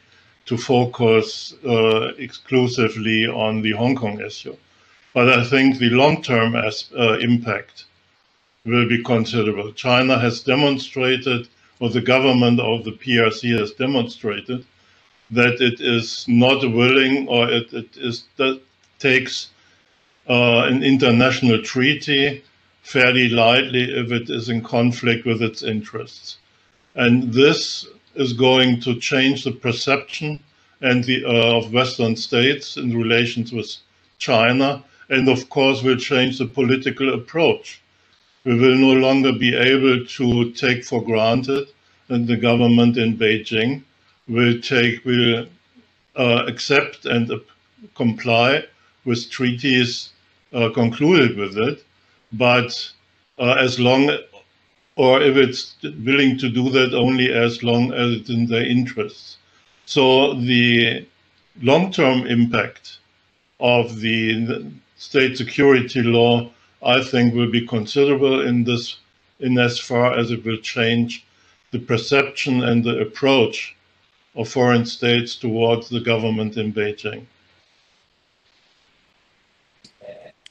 to focus exclusively on the Hong Kong issue. But I think the long-term impact will be considerable. China has demonstrated, or the government of the PRC has demonstrated, that it is not willing, or that takes an international treaty fairly lightly if it is in conflict with its interests. And this is going to change the perception and of Western states in relations with China, and of course will change the political approach. We will no longer be able to take for granted that the government in Beijing will accept and comply with treaties concluded with it, but as long, or if it's willing to do that only as long as it's in their interests. So the long-term impact of the state security law, I think, will be considerable in as far as it will change the perception and the approach of foreign states towards the government in Beijing.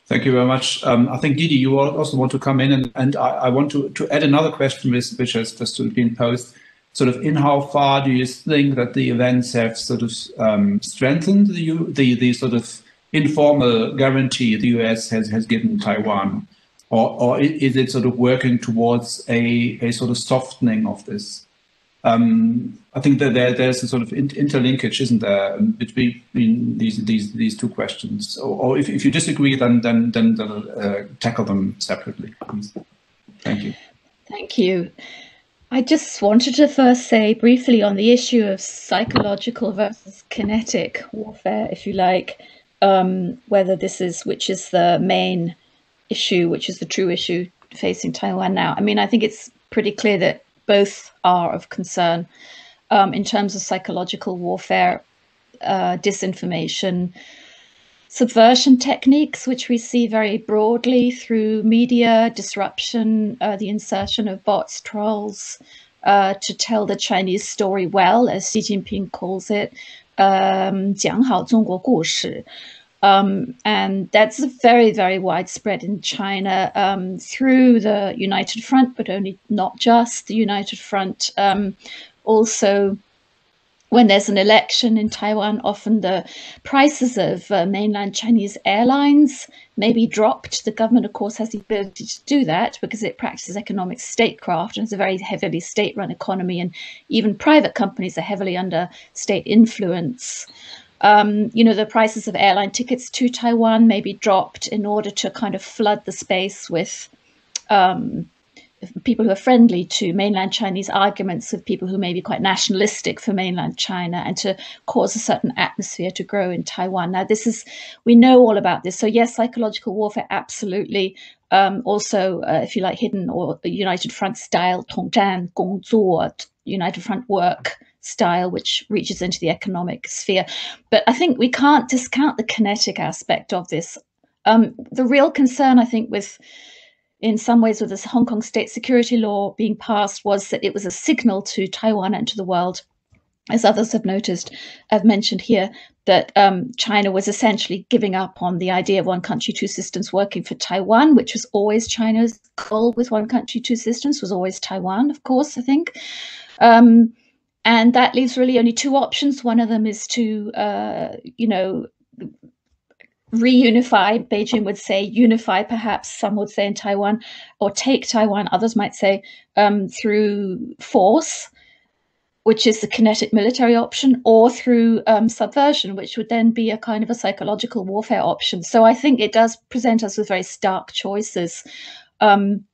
Thank you very much. I think, Didi, you also want to come in, and I want to add another question which has just been posed. Sort of, in how far do you think that the events have sort of strengthened the sort of informal guarantee the US has given Taiwan, or is it sort of working towards a sort of softening of this? I think that there's a sort of interlinkage, isn't there, between these two questions? Or if you disagree, then tackle them separately, please. Thank you. Thank you. I just wanted to first say briefly on the issue of psychological versus kinetic warfare, if you like, whether which is the main issue, which is the true issue facing Taiwan now. I mean, I think it's pretty clear that both are of concern in terms of psychological warfare, disinformation, subversion techniques, which we see very broadly through media disruption, the insertion of bots, trolls, to tell the Chinese story well, as Xi Jinping calls it, 讲好中国故事. And that's very, very widespread in China through the United Front, but not just the United Front. Also, when there's an election in Taiwan, often the prices of mainland Chinese airlines may be dropped. The government, of course, has the ability to do that because it practices economic statecraft and it's a very heavily state-run economy, and even private companies are heavily under state influence. You know, the prices of airline tickets to Taiwan may be dropped in order to kind of flood the space with people who are friendly to mainland Chinese arguments of people who may be quite nationalistic for mainland China, and to cause a certain atmosphere to grow in Taiwan. Now, we know all about this. So yes, psychological warfare, absolutely. Also, if you like, hidden or United Front style, 统战工作, United Front work style, which reaches into the economic sphere. But I think we can't discount the kinetic aspect of this. The real concern, I think, in some ways with this Hong Kong state security law being passed, was that it was a signal to Taiwan and to the world, as others have mentioned here, that China was essentially giving up on the idea of one country, two systems working for Taiwan, which was always China's goal with one country, two systems, was always Taiwan, of course, I think. And that leaves really only two options. One of them is to, reunify, Beijing would say, unify perhaps, some would say in Taiwan, or take Taiwan, others might say, through force, which is the kinetic military option, or through subversion, which would then be a kind of a psychological warfare option. So I think it does present us with very stark choices. On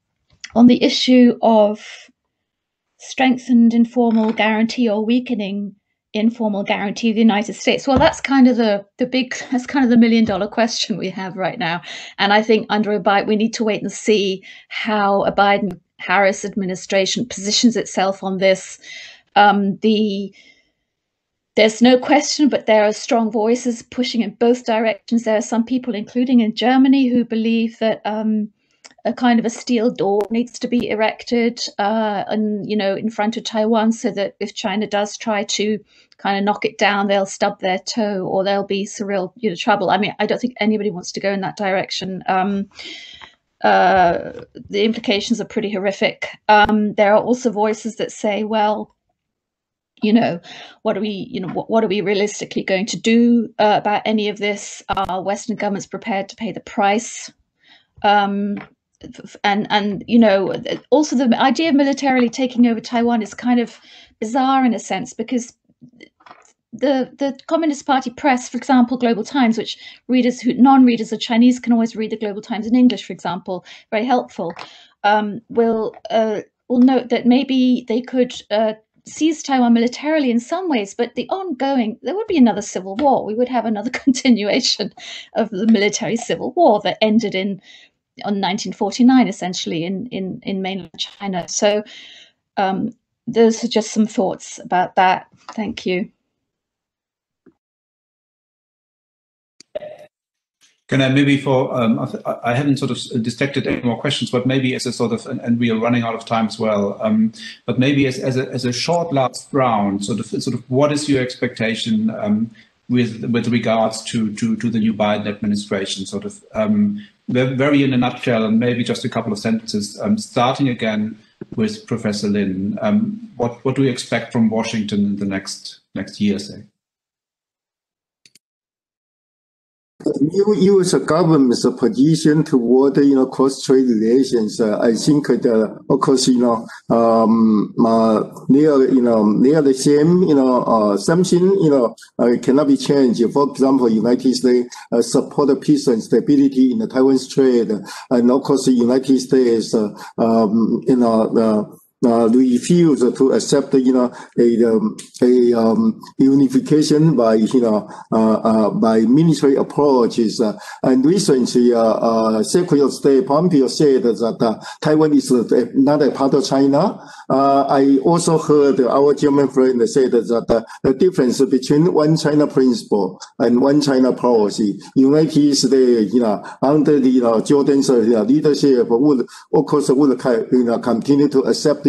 the issue of strengthened informal guarantee or weakening informal guarantee of the United States, well, that's kind of the $1 million question we have right now. And I think under a Biden, we need to wait and see how a Biden-Harris administration positions itself on this. There's no question, but there are strong voices pushing in both directions. There are some people, including in Germany, who believe that a kind of a steel door needs to be erected, in front of Taiwan, so that if China does try to kind of knock it down, they'll stub their toe, or there'll be some real, trouble. I mean, I don't think anybody wants to go in that direction. The implications are pretty horrific. There are also voices that say, well, what are we realistically going to do about any of this? Are Western governments prepared to pay the price? And also the idea of militarily taking over Taiwan is kind of bizarre in a sense, because the Communist Party press, for example, Global Times, which non-readers of Chinese can always read the Global Times in English, for example, very helpful, will note that maybe they could seize Taiwan militarily in some ways, but there would be another civil war. We would have another continuation of the military civil war that ended on 1949, essentially, in mainland China. So those are just some thoughts about that. Thank you. Can I maybe I haven't sort of detected any more questions, but maybe as a sort of, and we are running out of time as well, but maybe as a short last round, sort of what is your expectation with regards to the new Biden administration, sort of very in a nutshell, and maybe just a couple of sentences, starting again with Professor Lin. What do you expect from Washington in the next year, say? New U.S. government's position toward cross-trade relations, I think of course they are the same. Something cannot be changed. For example, United States support peace and stability in the Taiwan Strait, and of course the United States refuse to accept a unification by military approaches. And recently, Secretary of State Pompeo said that Taiwan is not a part of China. I also heard our German friend say that the difference between one China principle and one China policy, United States, under the Jordan's leadership, would of course continue to accept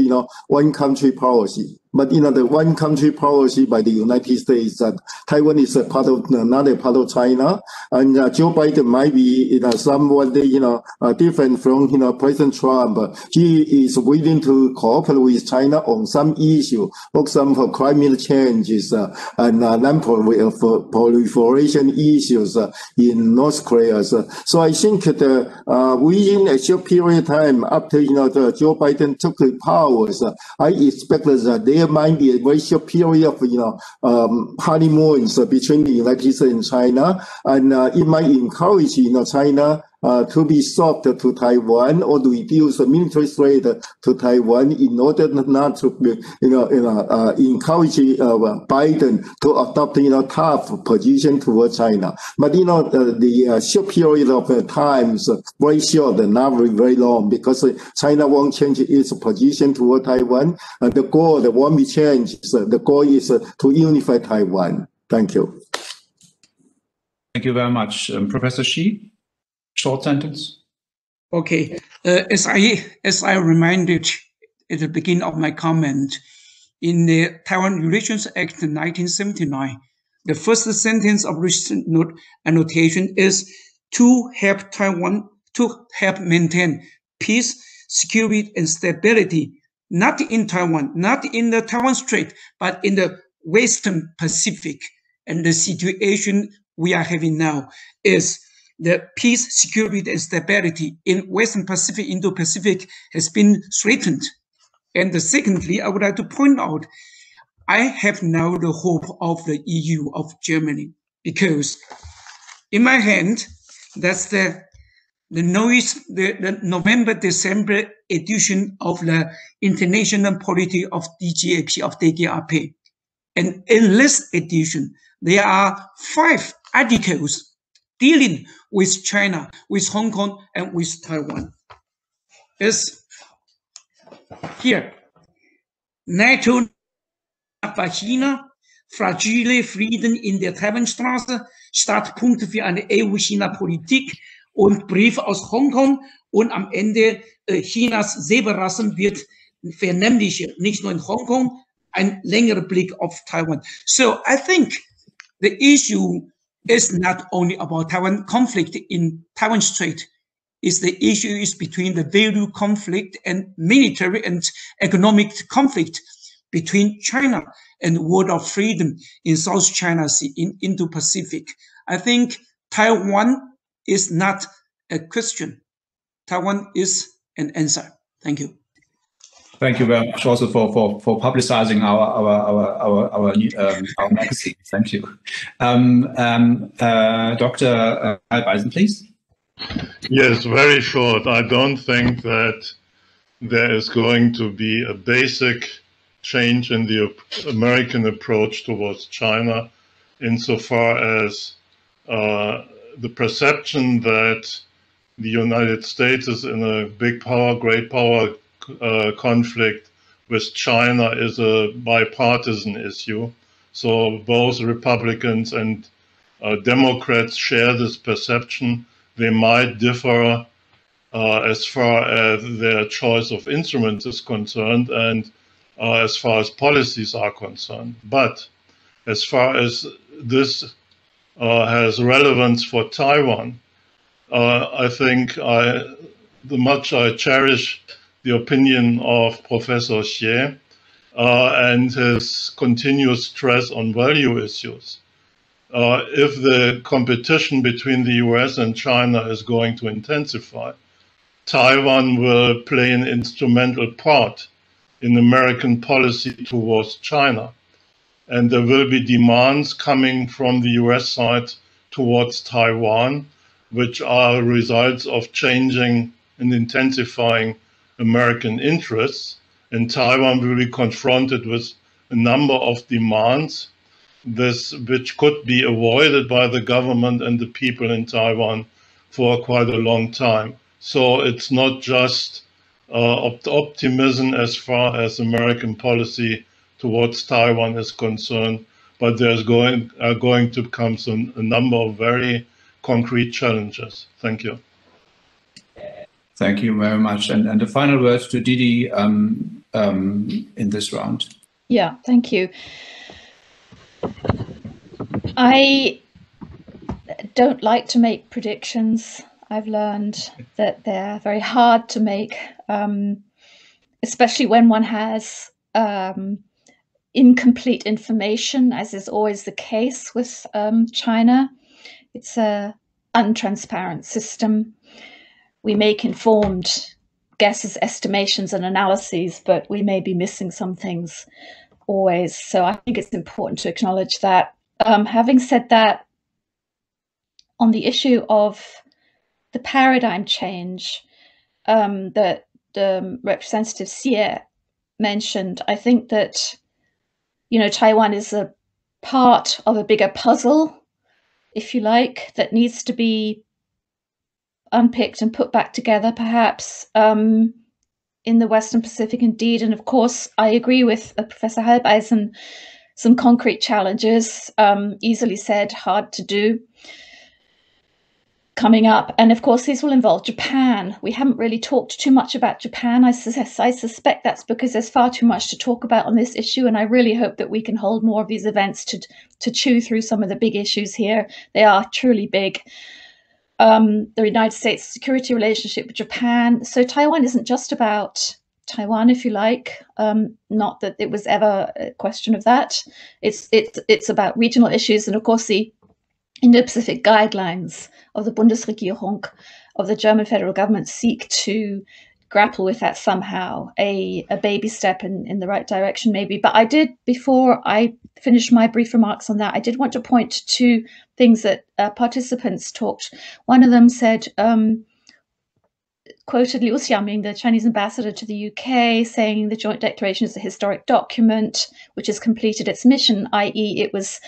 one country policy. But the one country policy by the United States that Taiwan is not a part of China, and Joe Biden might be somewhat different from President Trump. He is willing to cooperate with China on some issue, for example, climate changes and non-proliferation issues in North Korea. So I think that within a short period of time after Joe Biden took the powers, I expect that there might be a very short period of honeymoons between the United States and China, and it might encourage China to be soft to Taiwan or to reduce the military threat to Taiwan in order not to encourage Biden to adopt tough position towards China. But the short period of times very short and not very long, because China won't change its position toward Taiwan. The goal that won't be changed. The goal is to unify Taiwan. Thank you. Thank you very much, Professor Xi. Short sentence. Okay, as I reminded at the beginning of my comment, in the Taiwan Relations Act 1979, the first sentence of recent annotation is to help Taiwan to help maintain peace, security, and stability, not in Taiwan, not in the Taiwan Strait, but in the Western Pacific. And the situation we are having now is the peace, security, and stability in Western Pacific, Indo-Pacific has been threatened. And secondly, I would like to point out, I have now the hope of the EU, of Germany, because in my hand, that's the November-December edition of the International Polity of DGAP, of DGAP. And in this edition, there are 5 articles dealing with China, with Hong Kong, and with Taiwan. Is here. NATO bei China, fragile Frieden in der Taiwanstraße, Startpunkte für eine EU-China-Politik und Brief aus Hongkong, und am Ende Chinas Säbelrasseln wird vernehmlich, nicht nur in Hongkong, ein längerer Blick auf Taiwan. So I think the issue is not only about Taiwan conflict in Taiwan Strait. The issue is between the value conflict and military and economic conflict between China and the world of freedom in South China Sea, in Indo-Pacific. I think Taiwan is not a question. Taiwan is an answer. Thank you. Thank you very much also for publicizing our magazine. Thank you. Dr. Halbeisen, please. Yes, very short. I don't think that there is going to be a basic change in the American approach towards China, insofar as the perception that the United States is in a big power, great power conflict with China is a bipartisan issue. So both Republicans and Democrats share this perception. They might differ as far as their choice of instruments is concerned and as far as policies are concerned. But as far as this has relevance for Taiwan, I think much I cherish the opinion of Professor Xie and his continuous stress on value issues. If the competition between the US and China is going to intensify, Taiwan will play an instrumental part in American policy towards China. And there will be demands coming from the US side towards Taiwan, which are results of changing and intensifying American interests. And Taiwan will be confronted with a number of demands, which could be avoided by the government and the people in Taiwan for quite a long time. So it's not just optimism as far as American policy towards Taiwan is concerned, but there's going to come a number of very concrete challenges. Thank you. Thank you very much. And the final words to Didi in this round. Yeah, thank you. I don't like to make predictions. I've learned that they're very hard to make, especially when one has incomplete information, as is always the case with China. It's an untransparent system. We make informed guesses, estimations, and analyses, but we may be missing some things always. So I think it's important to acknowledge that. Having said that, on the issue of the paradigm change that Representative Xie mentioned, I think that, you know, Taiwan is a part of a bigger puzzle, if you like, that needs to be unpicked and put back together, perhaps, in the Western Pacific indeed. And of course, I agree with Professor Halbeisen, some concrete challenges, easily said, hard to do, coming up. And of course, these will involve Japan. We haven't really talked too much about Japan. I suspect that's because there's far too much to talk about on this issue. And I really hope that we can hold more of these events to chew through some of the big issues here. They are truly big. The United States security relationship with Japan. So Taiwan isn't just about Taiwan, if you like. Not that it was ever a question of that. It's about regional issues. And of course, the Indo-Pacific guidelines of the Bundesregierung, of the German federal government, seek to grapple with that somehow, a baby step in the right direction maybe. But I did, before I finish my brief remarks on that, I did want to point to things that participants talked. One of them said, quoted Liu Xiaoming, the Chinese ambassador to the UK, saying the joint declaration is a historic document which has completed its mission, i.e. it's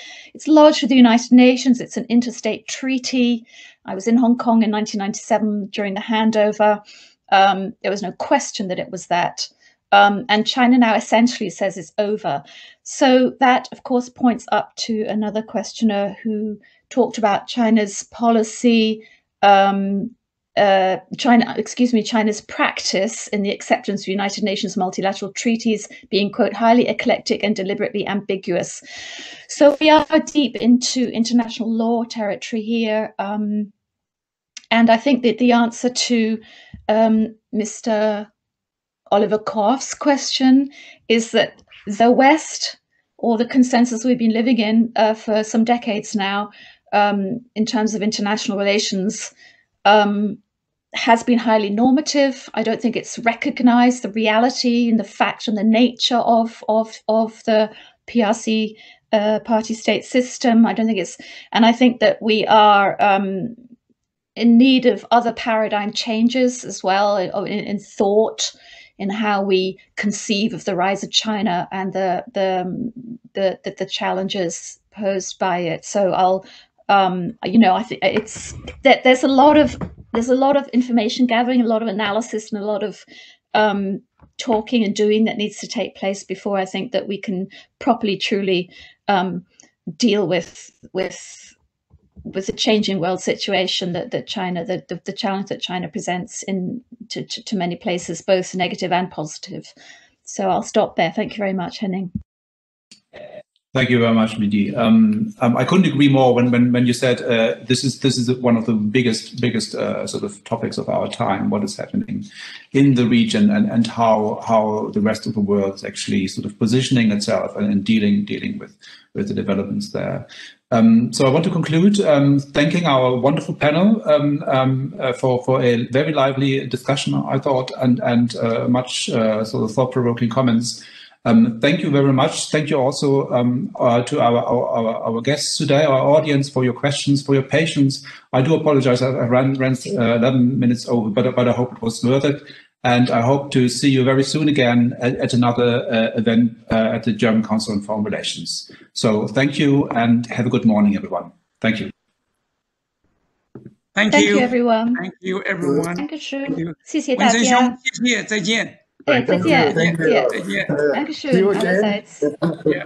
lodged with the United Nations, it's an interstate treaty. I was in Hong Kong in 1997 during the handover. There was no question that it was that. And China now essentially says it's over. So that, of course, points up to another questioner who talked about China's policy, China's practice in the acceptance of United Nations multilateral treaties being, quote, highly eclectic and deliberately ambiguous. So we are deep into international law territory here. And I think that the answer to Mr. Oliver Korf's question is that the West, or the consensus we've been living in for some decades now, in terms of international relations, has been highly normative. I don't think it's recognized the reality and the fact and the nature of the PRC party state system. I don't think it's, and I think that we are in need of other paradigm changes as well in thought, in how we conceive of the rise of China and the challenges posed by it. So I'll, I think it's that there's a lot of information gathering, a lot of analysis, and a lot of talking and doing that needs to take place before I think that we can properly, truly deal with the changing world situation that China, the challenge that China presents to many places, both negative and positive. So I'll stop there. Thank you very much, Henning. Thank you very much, Midi. I couldn't agree more when you said this is one of the biggest sort of topics of our time. What is happening in the region and how the rest of the world is actually sort of positioning itself and dealing with the developments there. So I want to conclude thanking our wonderful panel for a very lively discussion, I thought, and much sort of thought-provoking comments. Thank you very much. Thank you also to our guests today, our audience, for your questions, for your patience. I do apologize. I ran 11 minutes over, but I hope it was worth it. And I hope to see you very soon again at another event at the German Council on Foreign Relations. So thank you and have a good morning, everyone. Thank you. Thank you, everyone. Thank you, everyone. Dankeschön. 谢谢大家。文森兄，谢谢，再见。再见。Thank you. Dankeschön. See you again. allerseits. Yeah.